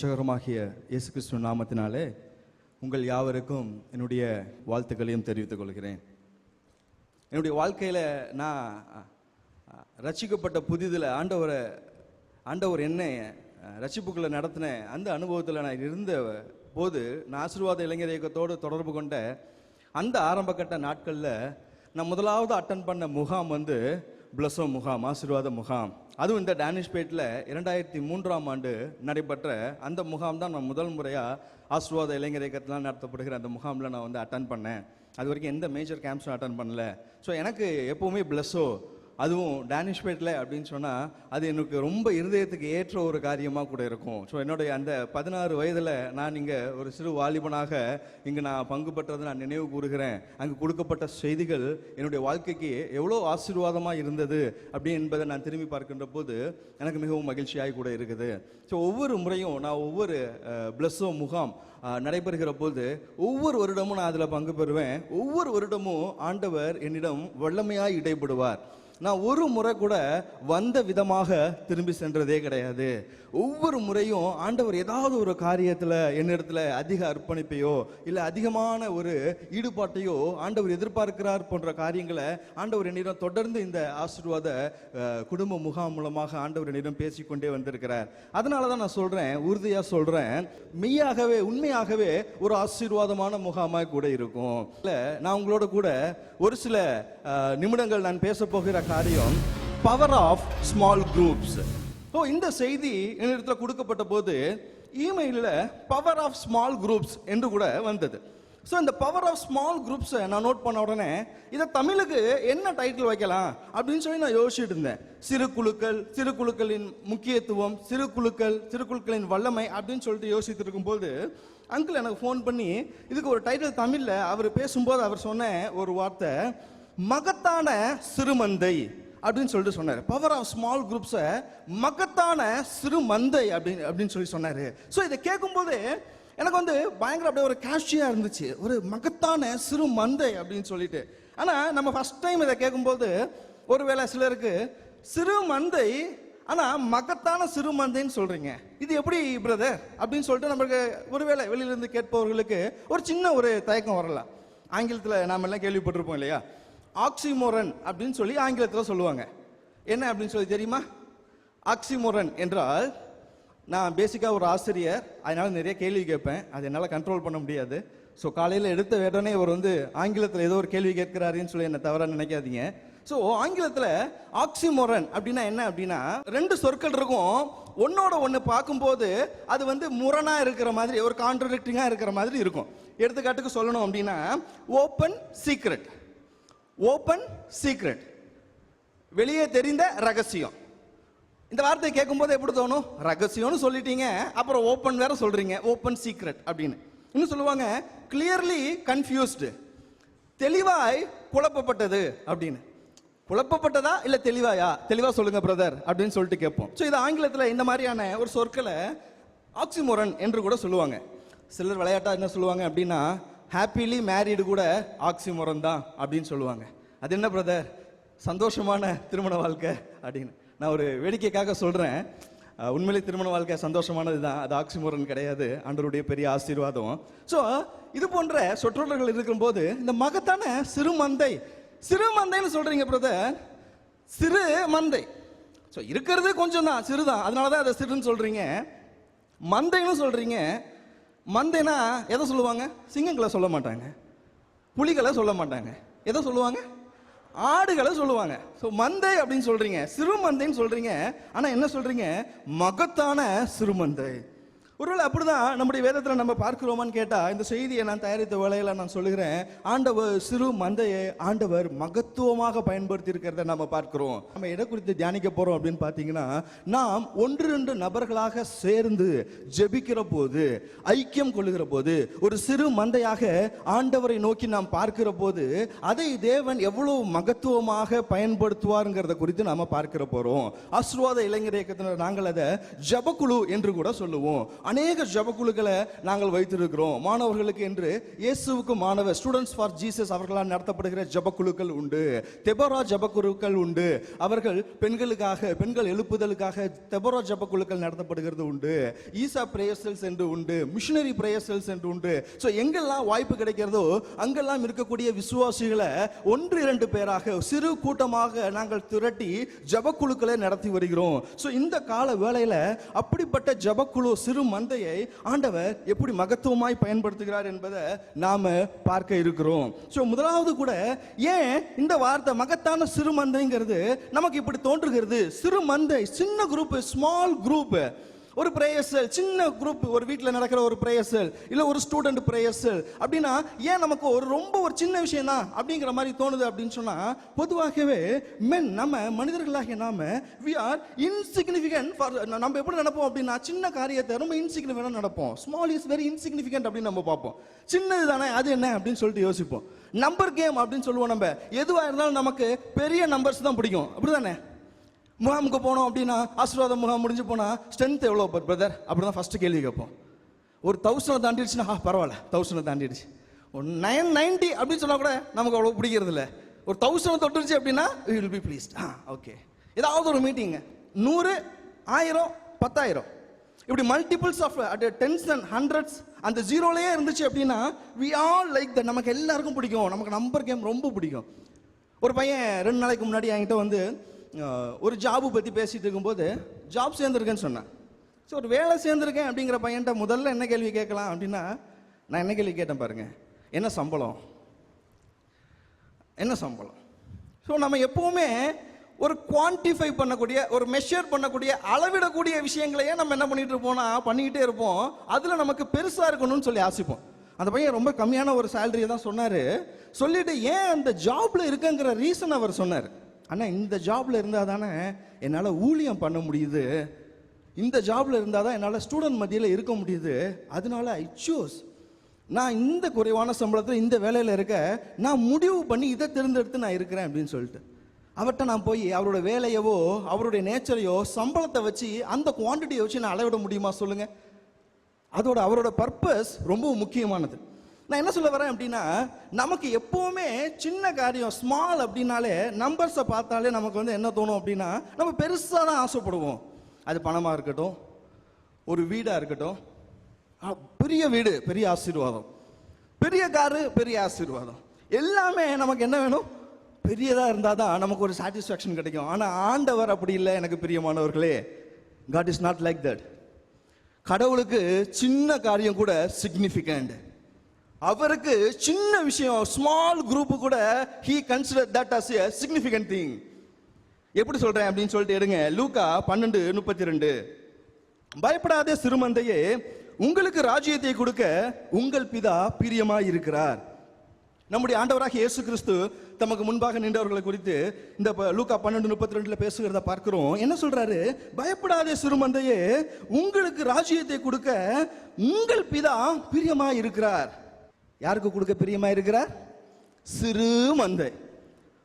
இரட்சகருமாகிய இயேசு கிறிஸ்துவ நாமத்தினாலே உங்கள் யாவருக்கும் என்னுடைய வாழ்த்துக்களையும் தெரிவித்துக் கொள்கிறேன். என்னுடைய வாழ்க்கையில் நான் ரட்சிக்கப்பட்ட புதிதில் ஆண்டவர் என்னை ரட்சிப்புக்களை நடத்தின அந்த அனுபவத்தில் நான் இருந்த போது நான் ஆசீர்வாத இளைஞர் இயக்கத்தோடு தொடர்பு கொண்ட அந்த ஆரம்பகட்ட நாட்களில் நான் முதலாவது அட்டன் பண்ண முகாம் வந்து பிளஸோ முகாம், ஆசீர்வாத முகாம். அதுவும் இந்த டேனிஷ்பேட்டில் 2003ஆம் ஆண்டு நடைபெற்ற அந்த முகாம் தான் நான் முதல் முறையாக ஆசீர்வாத இளைஞர் இயக்கத்திலாம் நடத்தப்படுகிற அந்த முகாமில் நான் வந்து அட்டன் பண்ணேன். அது வரைக்கும் எந்த மேஜர் கேம்ப்ஸும் அட்டன் பண்ணல. ஸோ எனக்கு எப்போவுமே பிளஸோ, அதுவும் டேனிஷ்பேட்டில் அப்படின்னு சொன்னால் அது எனக்கு ரொம்ப இருதயத்துக்கு ஏற்ற ஒரு காரியமாக கூட இருக்கும். ஸோ என்னுடைய அந்த 16 வயதில் நான் இங்கே ஒரு சிறு வாலிபனாக இங்கே நான் பங்கு பெற்றதை நான் நினைவு கூறுகிறேன். அங்கே கொடுக்கப்பட்ட செய்திகள் என்னுடைய வாழ்க்கைக்கு எவ்வளோ ஆசீர்வாதமாக இருந்தது அப்படி என்பதை நான் திரும்பி பார்க்கின்ற போது எனக்கு மிகவும் மகிழ்ச்சியாக கூட இருக்குது. ஸோ ஒவ்வொரு முறையும் நான் ஒவ்வொரு பிளஸோ முகாம் நடைபெறுகிற போது ஒவ்வொரு வருடமும் நான் அதில் பங்கு பெறுவேன். ஒவ்வொரு வருடமும் ஆண்டவர் என்னிடம் வல்லமையாக இடைப்படுவார். நான் ஒரு முறை கூட வந்த விதமாக திரும்பி சென்றதே கிடையாது. ஒவ்வொரு முறையும் ஆண்டவர் ஏதாவது ஒரு காரியத்தில் என்னிடத்துல அதிக அர்ப்பணிப்பையோ இல்லை அதிகமான ஒரு ஈடுபாட்டையோ ஆண்டவர் எதிர்பார்க்கிறார் போன்ற காரியங்களை ஆண்டவர் என்னிடம் தொடர்ந்து இந்த ஆசீர்வாத குடும்ப முகாம் மூலமாக ஆண்டவர் என்னிடம் பேசிக்கொண்டே வந்திருக்கிறார். அதனால தான் நான் சொல்கிறேன், உறுதியாக சொல்கிறேன், மெய்யாகவே உண்மையாகவே ஒரு ஆசீர்வாதமான முகாமாக கூட இருக்கும். இல்லை, நான் உங்களோட கூட ஒரு சில நிமிடங்கள் நான் பேச போகிற காரியம் பவர் ஆஃப் ஸ்மால் குரூப்ஸ். இந்த செய்தி என்னிடத்தில் கொடுக்கப்பட்ட போது இமெயிலில் பவர் ஆஃப் ஸ்மால் குரூப்ஸ் என்று கூட வந்தது. ஸோ இந்த பவர் ஆஃப் ஸ்மால் குரூப்ஸை நான் நோட் பண்ண உடனே இதை தமிழுக்கு என்ன டைட்டில் வைக்கலாம் அப்படின்னு சொல்லி நான் யோசிச்சுட்டு இருந்தேன். சிறு குழுக்கள், சிறு குழுக்களின் முக்கியத்துவம், சிறு குழுக்களின் வல்லமை அப்படின்னு சொல்லிட்டு யோசித்து இருக்கும்போது அங்கிள் எனக்கு ஃபோன் பண்ணி இதுக்கு ஒரு டைட்டில் தமிழில் அவர் பேசும்போது அவர் சொன்ன ஒரு வார்த்தை மகத்தான சிறுமந்தை அப்படின்னு சொல்லிட்டு சொன்னார். பவர் ஆஃப் ஸ்மால் குரூப்ஸை மகத்தான சிறு மந்தை அப்படின்னு சொல்லி சொன்னார். ஸோ இதை கேட்கும்போது எனக்கு வந்து பயங்கர அப்படியே ஒரு கேஷியாக இருந்துச்சு, ஒரு மகத்தான சிறு மந்தை அப்படின்னு சொல்லிட்டு. ஆனால் நம்ம ஃபர்ஸ்ட் டைம் இதை கேட்கும்போது ஒருவேளை சிலருக்கு சிறு மந்தை ஆனால் மகத்தான சிறு மந்தைன்னு சொல்கிறீங்க, இது எப்படி பிரதர் அப்படின்னு சொல்லிட்டு நம்மளுக்கு ஒருவேளை வெளியிலேருந்து கேட்பவர்களுக்கு ஒரு சின்ன ஒரு தயக்கம் வரலாம். ஆங்கிலத்தில் நாம் எல்லாம் கேள்விப்பட்டிருப்போம் இல்லையா, ஆக்சிமோரன் அப்படின்னு சொல்லி ஆங்கிலத்தில் சொல்லுவாங்க. என்ன அப்படின்னு சொல்லி தெரியுமா? ஆக்சிமோரன் என்றால், நான் பேசிக்காக ஒரு ஆசிரியர், அதனால் நிறைய கேள்வி கேட்பேன், அது என்னால் கண்ட்ரோல் பண்ண முடியாது. ஸோ காலையில் எடுத்த உடனே அவர் வந்து ஆங்கிலத்தில் ஏதோ ஒரு கேள்வி கேட்கிறாருன்னு சொல்லி என்னை தவறாக நினைக்காதீங்க. ஸோ ஆங்கிலத்தில் ஆக்சிமோரன் அப்படின்னா என்ன அப்படின்னா, ரெண்டு சொற்கள் இருக்கும், ஒன்னோட ஒன்று பார்க்கும்போது அது வந்து முரணாக இருக்கிற மாதிரி, ஒரு கான்ட்ரடிக்டிங்காக இருக்கிற மாதிரி இருக்கும். எடுத்துக்காட்டுக்கு சொல்லணும் அப்படின்னா ஓப்பன் சீக்ரெட், ஓப்பன் சீக்ரெட், வெளியே தெரிந்த ரகசியம். இந்த வார்த்தையை கேட்கும்போது எப்படி தோணும்? ரகசியம்னு சொல்லிட்டீங்க, அப்புறம் ஓப்பன் வேற சொல்றீங்க, ஓப்பன் சீக்ரெட் அப்படின்னு. இன்னும் சொல்லுவாங்க கிளியர்லி கன்ஃபியூஸ்டு, தெளிவாய் குழப்பப்பட்டது அப்படின்னு. குழப்பப்பட்டதா இல்லை தெளிவாயா? தெளிவா சொல்லுங்க பிரதர் அப்படின்னு சொல்லிட்டு கேட்போம். ஸோ இது ஆங்கிலத்தில் இந்த மாதிரியான ஒரு சொற்களை ஆக்சிமோரன் என்று கூட சொல்லுவாங்க. சிலர் விளையாட்டா என்ன சொல்லுவாங்க அப்படின்னா, ஹாப்பிலி மேரிடு கூட ஆக்சிமோரன் தான் அப்படின்னு சொல்லுவாங்க. அது என்ன பிரதர், சந்தோஷமான திருமண வாழ்க்கை அப்படின்னு. நான் ஒரு வேடிக்கைக்காக சொல்கிறேன், உண்மையிலே திருமண வாழ்க்கை சந்தோஷமானது தான், அது ஆக்சிமோரன் கிடையாது, ஆண்டவருடைய பெரிய ஆசீர்வாதம். ஸோ இது போன்ற சொற்றொடர்கள் இருக்கும்போது இந்த மகத்தான சிறு மந்தை, சிறு மந்தைன்னு சொல்கிறீங்க பிரதர், சிறு மந்தை. ஸோ இருக்கிறது கொஞ்சம் தான், சிறு தான், அதனால தான் அதை சிறுன்னு சொல்கிறீங்க. மந்தைன்னு சொல்கிறீங்க. மந்தைனா எதை சொல்லுவாங்க? சிங்கங்களை சொல்ல மாட்டாங்க, புலிகளை சொல்ல மாட்டாங்க, எதை சொல்லுவாங்க? ஆடுகளை சொல்லுவாங்க. ஸோ மந்தை அப்படின்னு சொல்றீங்க, சிறு மந்தைன்னு சொல்றீங்க, ஆனால் என்ன சொல்றீங்க? மகத்தான சிறு மந்தை. ஒருவேளை அப்படிதான் நம்முடைய வேதத்தில் நம்ம பார்க்கிறோமான்னு கேட்டால், இந்த செய்தியை நான் தயாரித்த வேளையில் நான் சொல்லுகிறேன், ஆண்டவர் சிறு மந்தையை ஆண்டவர் மகத்துவமாக பயன்படுத்தி இருக்கிறத நம்ம பார்க்கிறோம். நம்ம எதை குறித்து தியானிக்க போறோம் அப்படின்னு பார்த்தீங்கன்னா, நாம் 1-2 நபர்களாக சேர்ந்து ஜெபிக்கிற போது, ஐக்கியம் கொள்ளுகிற போது, ஒரு சிறு மந்தையாக ஆண்டவரை நோக்கி நாம் பார்க்கிற போது அதை தேவன் எவ்வளவு மகத்துவமாக பயன்படுத்துவாருங்கிறத குறித்து நாம பார்க்கிற போறோம். ஆசீர்வாத இளைஞர் இயக்கத்தினர் நாங்கள் அதை ஜபக்குழு என்று கூட சொல்லுவோம். அநேக ஜபக்குழுக்களை நாங்கள் வைத்திருக்கிறோம். மாணவர்களுக்கு என்று இயேசுவுக்கு மாணவர் ஸ்டூடெண்ட்ஸ் ஃபார் ஜீசஸ் அவர்களால் நடத்தப்படுகிற ஜபக்குழுக்கள் உண்டு. தெபோரா ஜபக்குழுக்கள் உண்டு. அவர்கள் பெண்களுக்காக, பெண்கள் எழுப்புதலுக்காக தெபோரா ஜபக்குழுக்கள் நடத்தப்படுகிறது உண்டு. ஈசா பிரேயர் செல்ஸ் என்று உண்டு. மிஷனரி பிரேயர் செல்ஸ் என்று உண்டு. ஸோ எங்கெல்லாம் வாய்ப்பு கிடைக்கிறதோ அங்கெல்லாம் இருக்கக்கூடிய விசுவாசிகளை 1-2 பேராக சிறு கூட்டமாக நாங்கள் திரட்டி ஜபக்குழுக்களை நடத்தி வருகிறோம். ஸோ இந்த கால வேளையில அப்படிப்பட்ட ஜபக்குழு சிறு மந்தையை ஆண்டவர் எப்படி மகத்துவமாய் பயன்படுத்துகிறார் என்பதை நாம பார்க்க இருக்கிறோம். ஸோ முதலாவது கூட ஏன் இந்த வார்த்தை மகத்தான சிறு மந்தைங்கிறது நமக்கு இப்படி தோன்றுகிறது? சிறு மந்தை, சின்ன குரூப், ஸ்மால் குரூப், ஒரு பிரேயர் செல், சின்ன குரூப், ஒரு வீட்டில் நடக்கிற ஒரு பிரேயர் செல், இல்லை ஒரு ஸ்டூடெண்ட் பிரேயர் செல் அப்படின்னா ஏன் நமக்கு ஒரு சின்ன விஷயம் தான் அப்படிங்கிற மாதிரி தோணுது அப்படின்னு சொன்னா, பொதுவாகவே நம்ம மனிதர்களாகிய நாம we are insignificant for, நம்ம எப்படி நடப்போம் அப்படின்னா சின்ன காரியத்தை ரொம்ப இன்சிக்னிஃபிகன்ட் நடப்போம். ஸ்மால் இஸ் வெரி இன்சிக்னிஃபிகன்ட் அப்படின்னு நம்ம பார்ப்போம். சின்னது தானே அது என்ன அப்படின்னு சொல்லிட்டு யோசிப்போம். நம்பர் கேம் அப்படின்னு சொல்லுவோம். நம்ம எதுவாக இருந்தாலும் நமக்கு பெரிய நம்பர்ஸ் தான் பிடிக்கும், அப்படிதானே? முகாமுக்கு போனோம் அப்படின்னா ஆசீர்வாத முகாம் முடிஞ்சு போனா ஸ்ட்ரென்த் எவ்வளோ பிரதர் அப்படிதான் ஃபர்ஸ்ட் கேள்வி கேட்போம். ஒரு 1000 தாண்டிடுச்சுன்னா பரவாயில்ல, 1000 தாண்டிடுச்சு. ஒரு 990 அப்படின்னு சொன்னா கூட நமக்கு அவ்வளோ பிடிக்கிறது இல்லை. ஒரு 1000 தொட்டுருச்சு அப்படின்னா we will be pleased. Okay, ஏதாவது ஒரு மீட்டிங் 100, 1000, 10,000 இப்படி multiples of tens and hundreds அந்த ஜீரோலயே இருந்துச்சு அப்படின்னா we all like that. நமக்கு எல்லாருக்கும் பிடிக்கும், நமக்கு நம்பர் கேம் ரொம்ப பிடிக்கும். ஒரு பையன் 2 நாளைக்கு முன்னாடி என்கிட்ட வந்து ஒரு ஜாபு பற்றி பேசிட்டு இருக்கும்போது ஜாப் சேர்ந்துருக்கேன்னு சொன்னேன். ஸோ ஒரு வேலை சேர்ந்துருக்கேன் அப்படிங்கிற பையன்ட்ட முதல்ல என்ன கேள்வி கேட்கலாம் அப்படின்னா, நான் என்ன கேள்வி கேட்டேன் பாருங்க, என்ன சம்பளம், என்ன சம்பளம். ஸோ நம்ம எப்பவுமே ஒரு குவான்டிஃபை பண்ணக்கூடிய, ஒரு மெஷர் பண்ணக்கூடிய, அளவிடக்கூடிய விஷயங்களையே நம்ம என்ன பண்ணிட்டு இருப்போம்னா பண்ணிக்கிட்டே இருப்போம். அதில் நமக்கு பெருசாக இருக்கணும்னு சொல்லி ஆசைப்போம். அந்த பையன் ரொம்ப கம்மியான ஒரு சேலரியை தான் சொன்னார். சொல்லிட்டு ஏன் அந்த ஜாப்ல இருக்குங்கிற ரீசன் அவர் சொன்னார். ஆனால் இந்த ஜாப்ல இருந்தால் தானே என்னால் ஊழியம் பண்ண முடியுது, இந்த ஜாப்ல இருந்தால் தான் என்னால் ஸ்டூடெண்ட் மத்தியில் இருக்க முடியுது, அதனால ஐ சூஸ், நான் இந்த குறைவான சம்பளத்தில் இந்த வேலையில் இருக்க நான் முடிவு பண்ணி இதை தேர்ந்தெடுத்து நான் இருக்கிறேன் அப்படின்னு சொல்லிட்டு அவர்கிட்ட நான் போய் அவரோட வேலையவோ அவருடைய நேச்சரையோ சம்பளத்தை வச்சு அந்த குவான்டிட்டியை வச்சு நான் அளவிட முடியுமா சொல்லுங்க? அவரோட பர்பஸ் ரொம்ப முக்கியமானது. நான் என்ன சொல்ல வரேன் அப்படின்னா, நமக்கு எப்பவுமே சின்ன காரியம் ஸ்மால் அப்படின்னாலே நம்பர்ஸை பார்த்தாலே நமக்கு வந்து என்ன தோணும் அப்படின்னா நம்ம பெருசாக தான் ஆசைப்படுவோம். அது பணமாக இருக்கட்டும், ஒரு வீடாக இருக்கட்டும், பெரிய வீடு பெரிய ஆசீர்வாதம், பெரிய காரு பெரிய ஆசீர்வாதம், எல்லாமே நமக்கு என்ன வேணும்? பெரியதாக இருந்தால் தான் நமக்கு ஒரு சாட்டிஸ்ஃபேக்ஷன் கிடைக்கும். ஆனால் ஆண்டவர் அப்படி இல்லை எனக்கு பிரியமானவர்களே. God is not like that. கடவுளுக்கு சின்ன காரியம் கூட சிக்னிஃபிகண்ட். அவருக்கு சின்ன விஷயம், ஸ்மால் குரூப் கூட he consider that as a significant thing. எப்படி சொல்றேன் அப்படின்னு சொல்லிட்டு எடுங்க. லூக்கா 12:32. பயப்படாதே சிறுமந்தையே, உங்களுக்கு ராஜ்யத்தை கொடுக்க உங்கள் பிதா பிரியமாய் இருக்கிறார். நம்முடைய ஆண்டவராக இயேசு கிறிஸ்து தமக்கு முன்பாக நின்றவர்களை குறித்து இந்த லூக்கா 12:32 பேசுகிறத பார்க்கிறோம். என்ன சொல்றாரு? பயப்படாதே சிறுமந்தையே, உங்களுக்கு ராஜ்யத்தை கொடுக்க உங்கள் பிதா பிரியமாய் இருக்கிறார். யாருக்கு கொடுக்க பிரியமா இருக்கிறார்? சிறு மந்தை.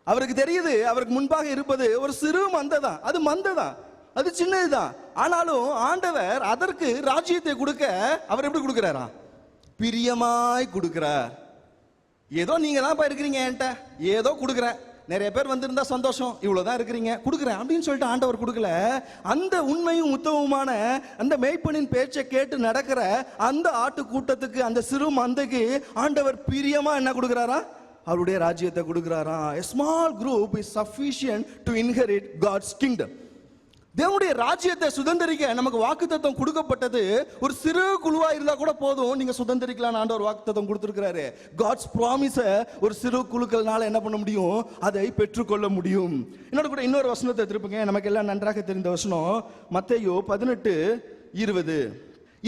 அவருக்கு தெரியுது அவருக்கு முன்பாக இருப்பது ஒரு சிறு மந்தை தான், அது மந்தை தான், அது சின்னதுதான். ஆனாலும் ஆண்டவர் அதற்கு ராஜ்யத்தை கொடுக்க அவர் எப்படி கொடுக்கிறாரா? பிரியமாய் கொடுக்கிறார். ஏதோ நீங்க தான் இருக்கிறீங்க என்கிட்ட, ஏதோ கொடுக்குறேன், நிறைய பேர் வந்திருந்தா சந்தோஷம், இவ்வளவுதான் இருக்கிறீங்க கொடுக்குறேன் அப்படின்னு சொல்லிட்டு ஆண்டவர் கொடுக்கல. அந்த உண்மையும் உத்தமமான அந்த மேய்ப்பனின் பேச்சை கேட்டு நடக்கிற அந்த ஆட்டு கூட்டத்துக்கு, அந்த சிறு மந்தைக்கு ஆண்டவர் பிரியமா என்ன கொடுக்கிறாரா? அவருடைய ராஜ்யத்தை கொடுக்கிறாரா. A small group is sufficient to inherit God's kingdom. தேவனுடைய ராஜ்யத்தை சுதந்திரிக்க நமக்கு வாக்குத்தத்தம் கொடுக்கப்பட்டது. ஒரு சிறு குழுவா இருந்தா கூட போதும், நீங்க சுதந்திரிக்கலாம் ஆண்டவர் வாக்குத்தத்தம் கொடுத்திருக்கிறாரு. காட்ஸ் ப்ராமிஸ ஒரு சிறு குழுக்கள்னால என்ன பண்ண முடியும்? அதை பெற்றுக்கொள்ள முடியும். என்னோட கூட இன்னொரு வசனத்தை திருப்புங்க, நமக்கு எல்லாம் நன்றாக தெரிந்த வசனம். மத்தேயு 18:20.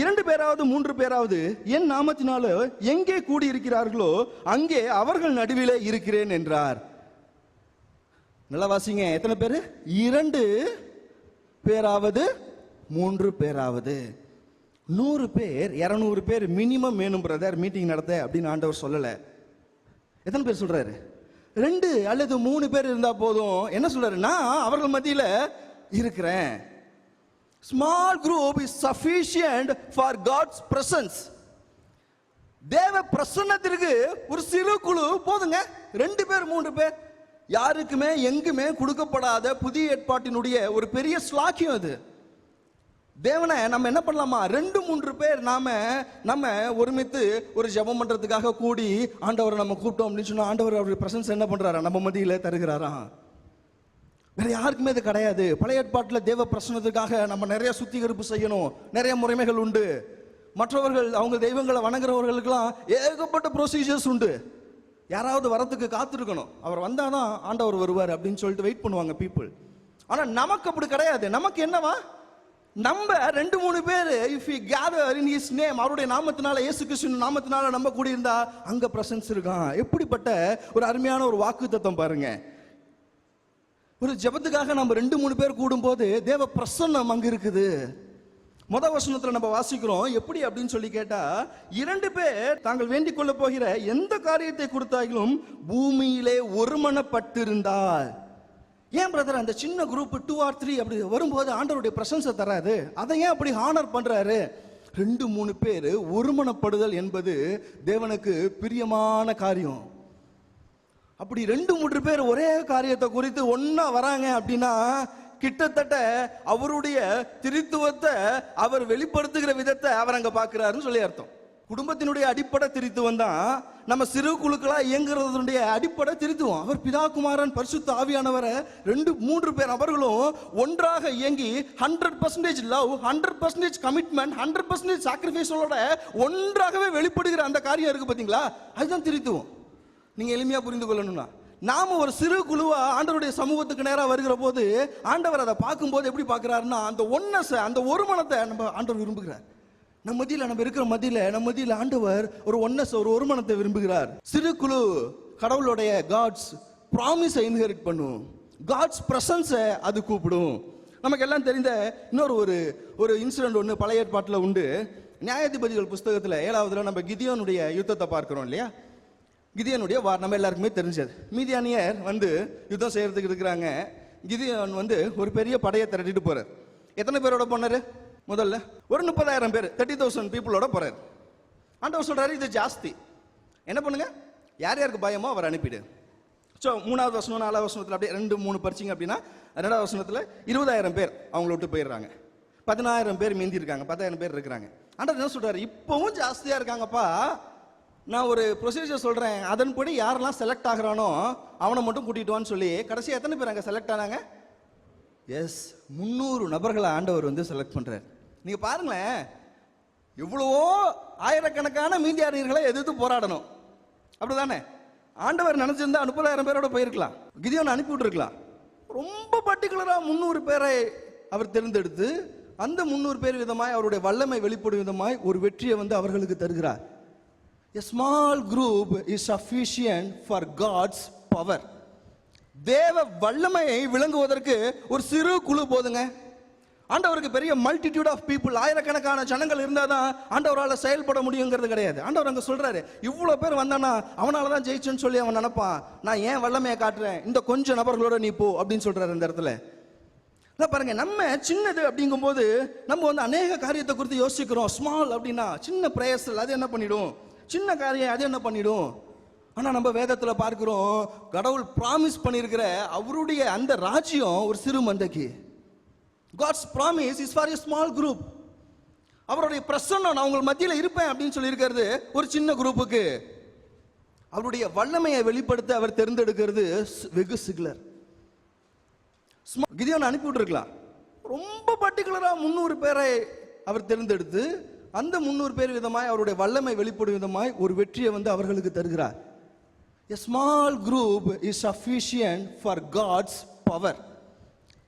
2 பேராவது 3 பேராவது என் நாமத்தினால எங்கே கூடி இருக்கிறார்களோ அங்கே அவர்கள் நடுவிலே இருக்கிறேன் என்றார். நல்லா வாசிங்க. எத்தனை பேரு? 2 பேராவது 3 பேராவது. 100 பேர் 200 பேர் மினிமம் வேணும் பிரதர் மீட்டிங் நடத்த அப்படின்னு ஆண்டவர் சொல்லல. எத்தனை பேர் சொல்றாரு? 2 அல்லது 3 பேர் இருந்தா போதும். என்ன சொல்றாரு? நான் அவர்கள் மத்தியில இருக்கிறேன். Small group is sufficient for God's presence. தேவ பிரசன்னத்திற்கு ஒரு சிறு குழு போதுங்க. 2 பேர் 3 பேர், யாருக்குமே எங்குமே கொடுக்கப்படாத புதிய ஏற்பாட்டினுடைய ஒரு பெரிய ஸ்லாக்கியம் அது. தேவனை நம்ம என்ன பண்ணலாமா, 2-3 பேர் நம்ம ஒருமித்து ஒரு ஜெபம் பண்றதுக்காக கூடி ஆண்டவரை நம்ம கூப்பிட்டோம் அப்படின்னு சொன்னா ஆண்டவர் அவருடைய பிரசன்ஸ் என்ன பண்றாரா, நம்ம மத்தியில தருகிறாரா. வேற யாருக்குமே இது கிடையாது. பழைய ஏற்பாட்டில் தேவ பிரசன்னத்துக்காக நம்ம நிறைய சுத்திகரிப்பு செய்யணும், நிறைய முறைமைகள் உண்டு. மற்றவர்கள் அவங்க தெய்வங்களை வணங்குறவர்களுக்கெல்லாம் ஏகப்பட்ட ப்ரொசீஜர்ஸ் உண்டு. யாராவது வரத்துக்கு காத்திருக்கணும், அவர் வந்தாதான் ஆண்டவர் வருவார் அப்படின்னு சொல்லிட்டு வெயிட் பண்ணுவாங்க பீப்புள். ஆனா நமக்கு அப்படி கிடையாது. நமக்கு என்னவா, நம்ம 2-3 பேர் if we gather in his name, அவருடைய நாமத்தினால, இயேசு கிறிஸ்துவின் நாமத்தினால நம்ம கூடி இருந்தா அங்க பிரசன்ஸ் இருக்கான். எப்படிப்பட்ட ஒரு அருமையான ஒரு வாக்குத்தத்தம் பாருங்க. ஒரு ஜெபத்துக்காக நம்ம 2-3 பேர் கூடும்போது தேவ பிரசன்னம் அங்க இருக்குது. முதல் வசனத்துல நம்ம வாசிக்கிறோம், எப்படி அப்படின்னு சொல்லி கேட்டா, 2 பேர் தாங்கள் வேண்டிக் கொள்ள போகிற எந்த காரியத்தை கொடுத்தாலும் பூமியிலே ஒருமனப்பட்டிருந்தால். ஏன் பிரதர் அந்த சின்ன குரூப் 2 or 3 அப்படி வரும்போது ஆண்டவருடைய பிரசன்ஸை தராது, அதை ஏன் அப்படி ஹானர் பண்றாரு? 2-3 பேர் ஒருமனப்படுதல் என்பது தேவனுக்கு பிரியமான காரியம். அப்படி 2-3 பேர் ஒரே காரியத்தை குறித்து ஒன்னா வராங்க அப்படின்னா கிட்டத்தட்ட அவருடைய திரித்துவத்தை அவர் வெளிப்படுத்துகிற விதத்தை அவர் அங்க பார்க்கிறாருன்னு சொல்லி அர்த்தம். குடும்பத்தினுடைய அடிப்படை திரித்துவம் தான் நம்ம சிறு குழுக்களா இயங்குறதுடைய அடிப்படை திரித்துவம். அவர் பிதா குமாரன் பரிசுத்த ஆவியானவரை 2-3 பேர் அவர்களும் ஒன்றாக இயங்கி 100% லவ், 100% கமிட்மெண்ட், 100% சாக்ரிஃபைஸோட ஒன்றாகவே வெளிப்படுகிற அந்த காரியம் இருக்கு பாத்தீங்களா, அதுதான் திரித்துவம். நீங்க எளிமையா புரிந்து கொள்ளணும்னா, நாம ஒரு சிறு குழுவா ஆண்டவருடைய சமூகத்துக்கு நேராக வருகிற போது ஆண்டவர் அதை பார்க்கும்போது எப்படி பார்க்கிறாருன்னா, அந்த ஒன்னஸ், அந்த ஒருமனத்தை நம்ம ஆண்டவர் விரும்புகிறார். நம்ம இருக்கிற மத்தியில ஆண்டவர் ஒரு ஒன்னஸ், ஒரு ஒருமனத்தை விரும்புகிறார். சிறு குழு கடவுளுடைய காட்ஸ் ப்ராமிஸை இன்ஹெரிட் பண்ணும், காட்ஸ் பிரசன்ஸை அது கூப்பிடும். நமக்கு எல்லாம் தெரிந்த இன்னொரு ஒரு இன்சிடென்ட் ஒன்று பழைய ஏற்பாட்டில் உண்டு. நியாயாதிபதிகள் புஸ்தகத்தில் 7வதுல நம்ம கிதியோனுடைய யுத்தத்தை பார்க்கிறோம் இல்லையா. கிதியோனுடைய வார் நம்ம எல்லாருக்குமே தெரிஞ்சது. மீதியானியர் யுத்தம் செய்யறதுக்கு இருக்கிறாங்க. கிதியோன் ஒரு பெரிய படையை திரட்டிட்டு போறார். எத்தனை பேரோட போனாரு? முதல்ல ஒரு 30,000 பேர், 30,000 பீப்புளோட போறாரு. ஆண்டவர் சொல்றாரு, இது ஜாஸ்தி, என்ன பண்ணுங்க, யார் யாருக்கு பயமோ அவர் அனுப்பிடு. ஸோ 3வது வசனம் 4வது வசனத்தில் அப்படியே 2-3 பறிச்சிங்க அப்படின்னா 2வது வசனத்தில் 20,000 பேர் அவங்கள விட்டு போயிடுறாங்க. 10,000 பேர் மீந்தி இருக்காங்க, 10,000 பேர் இருக்கிறாங்க. ஆண்டவர் என்ன சொல்றாரு, இப்பவும் ஜாஸ்தியா இருக்காங்கப்பா, நான் ஒரு ப்ரொசீஜர் சொல்றேன், அதன்படி யாரெல்லாம் செலக்ட் ஆகிறானோ அவனை மட்டும் கூட்டிட்டு வான்னு சொல்லி கடைசி எத்தனை பேர் அங்கே செலக்ட் ஆனாங்க? எஸ், 300 நபர்களை ஆண்டவர் செலக்ட் பண்றாரு. நீங்க பாருங்களேன், இவ்வளவோ ஆயிரக்கணக்கான மீதியானியர்களை எதிர்த்து போராடணும், அப்படிதானே? ஆண்டவர் நினைச்சிருந்தா 30,000 பேரோட போயிருக்கலாம், கிதியோன் அனுப்பி விட்டுருக்கலாம். ரொம்ப பர்டிகுலரா 300 பேரை அவர் தேர்ந்தெடுத்து அந்த 300 பேர் விதமாய் அவருடைய வல்லமை வெளிப்படும் விதமாய் ஒரு வெற்றியை அவர்களுக்கு தருகிறார். A small group is sufficient for God's power. தேவ வல்லமையை விளங்குவதற்கு ஒரு சிறு குழு போதுங்க. ஆண்டவருக்கு பெரிய மல்டிடியூட் ஆஃப் பீப்புள், ஆயிரக்கணக்கான ஜனங்கள் இருந்தாதான் ஆண்டவரால் செயல்பட முடியுங்கிறது கிடையாது. ஆண்டவர் அங்க சொல்றாரு, இவ்வளோ பேர் வந்தானா அவனால தான் ஜெயிச்சுன்னு சொல்லி அவன் நினைப்பான், நான் ஏன் வல்லமையை காட்டுறேன், இந்த கொஞ்சம் நபர்களோட நீ போ அப்படின்னு சொல்றாரு இந்த இடத்துல. பாருங்க, நம்ம சின்னது அப்படிங்கும் போது நம்ம அநேக காரியத்தை குறித்து யோசிக்கிறோம். ஸ்மால் அப்படின்னா சின்ன பிரேயர்ஸ், அது என்ன பண்ணிடும், சின்ன காரியம் அது என்ன பண்ணிடும். ஆனா நம்ம வேதத்துல பார்க்கிறோம், கடவுள் பிராமிஸ் பண்ணியிருக்கிற அவருடைய அந்த ராஜ்யம் ஒரு சிறு மந்தைக்கு. God's promise is for a small group. அவருடைய பிரசன்னம் நான் உங்கள் மத்தியில இருப்பேன் அப்படின்னு சொல்லி இருக்கிறது ஒரு சின்ன குரூப்புக்கு. அவருடைய வல்லமையை வெளிப்படுத்த அவர் தேர்ந்தெடுக்கிறது வெகு சிலர். கிதியோன் அனுப்பி விட்டுருக்கலாம், ரொம்ப பர்டிகுலரா 300 பேரை அவர் தேர்ந்தெடுத்து அந்த 300 பேர் விதமாய் அவருடைய வல்லமை வெளிப்படும் விதமாய் ஒரு வெற்றியை அவர்களுக்கு தருகிறார். A small group is sufficient for God's power.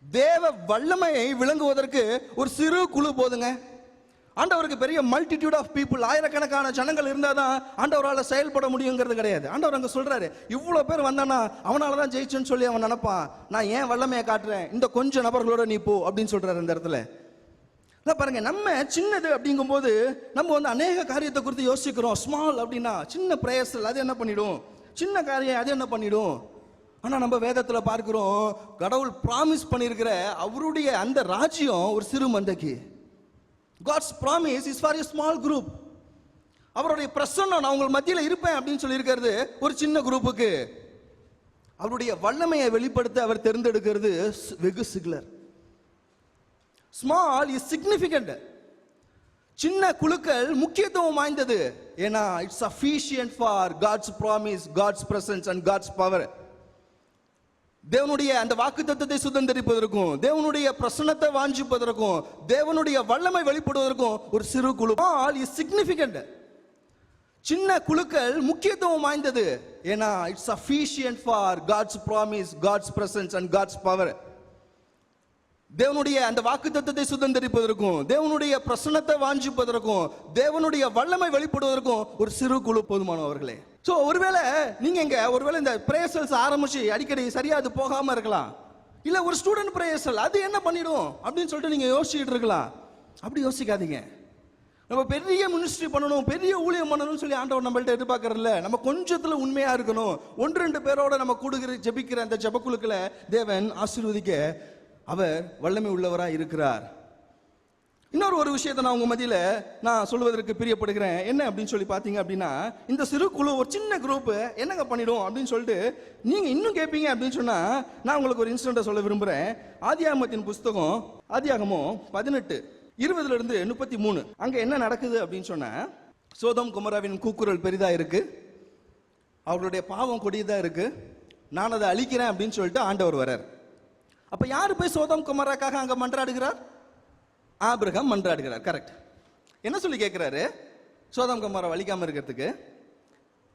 தேவ வல்லமையை விளங்குவதற்கு ஒரு சிறு குழு போதுங்க. ஆண்டவருக்கு பெரிய மல்டிடியூட் ஆஃப் பீப்புள், ஆயிரக்கணக்கான ஜனங்கள் இருந்தாதான் ஆண்டவரால் செயல்பட முடியுங்கிறது கிடையாது. ஆண்டவர் அங்க சொல்றாரு, இவ்வளோ பேர் வந்தானா அவனால தான் ஜெயிச்சுன்னு சொல்லி அவன் நினைப்பான், நான் ஏன் வல்லமையை காட்டுறேன், இந்த கொஞ்சம் நபர்களோட நீ போ அப்படின்னு சொல்றாரு இந்த இடத்துல. பாருங்க, நம்ம சின்னது அப்படிங்கும் போது நம்ம அநேக காரியத்தை குறித்து யோசிக்கிறோம். ஸ்மால் அப்படின்னா சின்ன பிரேயர்ஸ், அது என்ன பண்ணிடும், சின்ன காரியம் அது என்ன பண்ணிடும். ஆனா நம்ம வேதத்துல பார்க்கிறோம், கடவுள் பிராமிஸ் பண்ணியிருக்கிற அவருடைய அந்த ராஜ்யம் ஒரு சிறு மந்தைக்கு. God's promise is for a small group. அவருடைய பிரசன்னம் நான் உங்கள் மத்தியில் இருப்பேன் அப்படின்னு சொல்லி இருக்கிறது ஒரு சின்ன குரூப்புக்கு. அவருடைய வல்லமையை வெளிப்படுத்த அவர் தேர்ந்தெடுக்கிறது வெகு சிலர். Small is significant. சின்ன குழுக்கள் முக்கியத்துவம் வாய்ந்தது. ஏன்னா it's sufficient for God's promise, God's presence and God's power. தேவனுடைய அந்த வாக்குத்தத்தத்தை சுதந்திரிப்பதற்கும், தேவனுடைய பிரசன்னத்தை வாஞ்சிப்பதற்கும், தேவனுடைய வல்லமை வெளிப்படுவதற்கும் ஒரு சிறு குழு இஸ் சிக்னிஃபிகண்ட். சின்ன குழுக்கள் முக்கியத்துவம் வாய்ந்தது. ஏன்னா it's sufficient for God's promise, God's presence and God's power. தேவனுடைய அந்த வாக்குத்தத்தத்தை சுதந்திரிப்பதற்கும், தேவனுடைய பிரசன்னத்தை வாஞ்சிப்பதற்கும், தேவனுடைய வல்லமை வெளிப்படுவதற்கும் ஒரு சிறு குழு போதுமானவர்களே. சோ ஒருவேளை நீங்க ஒருவேளை இந்த பிரேயர்ஸ் ஆரம்பிச்சு அடிக்கடி சரியா அது போகாம இருக்கலாம். இல்ல ஒரு ஸ்டூடெண்ட் பிரேயர்ஸ் அது என்ன பண்ணிடும் அப்படின்னு சொல்லிட்டு நீங்க யோசிச்சுட்டு இருக்கலாம். அப்படி யோசிக்காதீங்க. நம்ம பெரிய மினிஸ்ட்ரி பண்ணணும், பெரிய ஊழியம் பண்ணணும்னு சொல்லி ஆண்டவர் நம்மள்ட்ட எதிர்பார்க்கறதில்ல. நம்ம கொஞ்சத்துல உண்மையா இருக்கணும். 1-2 பேரோட நம்ம கூடுகிற ஜெபிக்கிற அந்த ஜெபக்குழுக்களை தேவன் ஆசீர்வதிக்க அவர் வல்லமை உள்ளவரா இருக்கிறார். இன்னொரு ஒரு விஷயத்தை நான் உங்க மத்தியில நான் சொல்வதற்கு பிரியப்படுகிறேன். என்ன அப்படின்னு சொல்லி பாத்தீங்க அப்படின்னா, இந்த சிறு குழு ஒரு சின்ன குரூப் என்னங்க பண்ணிடும் அப்படின்னு சொல்லிட்டு நீங்க இன்னும் கேட்பீங்க அப்படின்னு சொன்னா, நான் உங்களுக்கு ஒரு இன்சிடென்ட் சொல்ல விரும்புறேன். ஆதியாகமத்தின் புஸ்தகம், ஆதியாகமம் 18:20-33 அங்க என்ன நடக்குது அப்படின்னு சொன்னா, சோதோம் குமராவின் கூக்குரல் பெரிதா இருக்கு, அவர்களுடைய பாவம் கொடியதா இருக்கு, நான் அதை அழிக்கிறேன் அப்படின்னு சொல்லிட்டு ஆண்டவர் வர்றார். அப்ப யாரு போய் சோதோம் குமராக்காக அங்க மன்றாடுகிறார்? ஆபிரகாம் மன்றாடுகிறார். கரெக்ட். என்ன சொல்லி கேட்கிறாரு? சோதோம் குமரா அழிக்காம இருக்கிறதுக்கு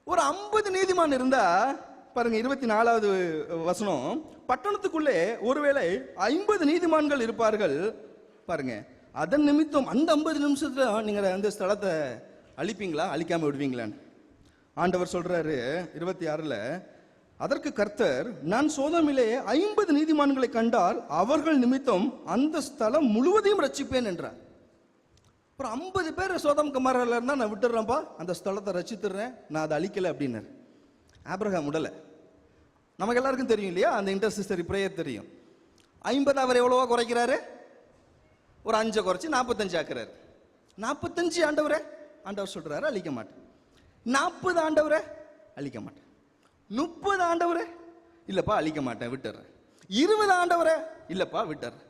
ஒரு 50 நீதிமான் இருந்தா பாருங்க, 24வது வசனம், பட்டணத்துக்குள்ளே ஒருவேளை 50 நீதிமான்கள் இருப்பார்கள் பாருங்க, அதன் நிமித்தம் அந்த 50 நிமிஷத்துல நீங்க அந்த ஸ்தலத்தை அழிப்பீங்களா, அழிக்காம விடுவீங்களான்னு ஆண்டவர் சொல்றாரு 26ல. அதற்கு கர்த்தர், நான் சோதோமிலே 50 நீதிமான்களை கண்டால் அவர்கள் நிமித்தம் அந்த ஸ்தலம் முழுவதையும் ரட்சிப்பேன் என்றார். அப்புறம் 50 பேர் சோதோம் குமாரால இருந்தா நான் விட்டுறேன்ப்பா, அந்த ஸ்தலத்தை ரட்சித்துறேன், நான் அதை அழிக்கல அப்படின்னாரு. ஆபிரகாம் உடல. நமக்கு எல்லாருக்கும் தெரியும் இல்லையா, அந்த இன்டர்சிஸ்டரி பிரேயர் தெரியும். 50 அவர் எவ்வளவா குறைக்கிறாரு? ஒரு 5 குறைச்சி 45 ஆக்குறாரு. 45 ஆண்டவரே, ஆண்டவர் சொல்றாரு அழிக்க மாட்டேன். 40 ஆண்டவரே, அழிக்க மாட்டேன். 30 ஆண்டவரே, இல்லப்பா அழிக்க மாட்டேன் விட்டுறேன். 20 ஆண்டவரே, இல்லப்பா விட்டுறேன்.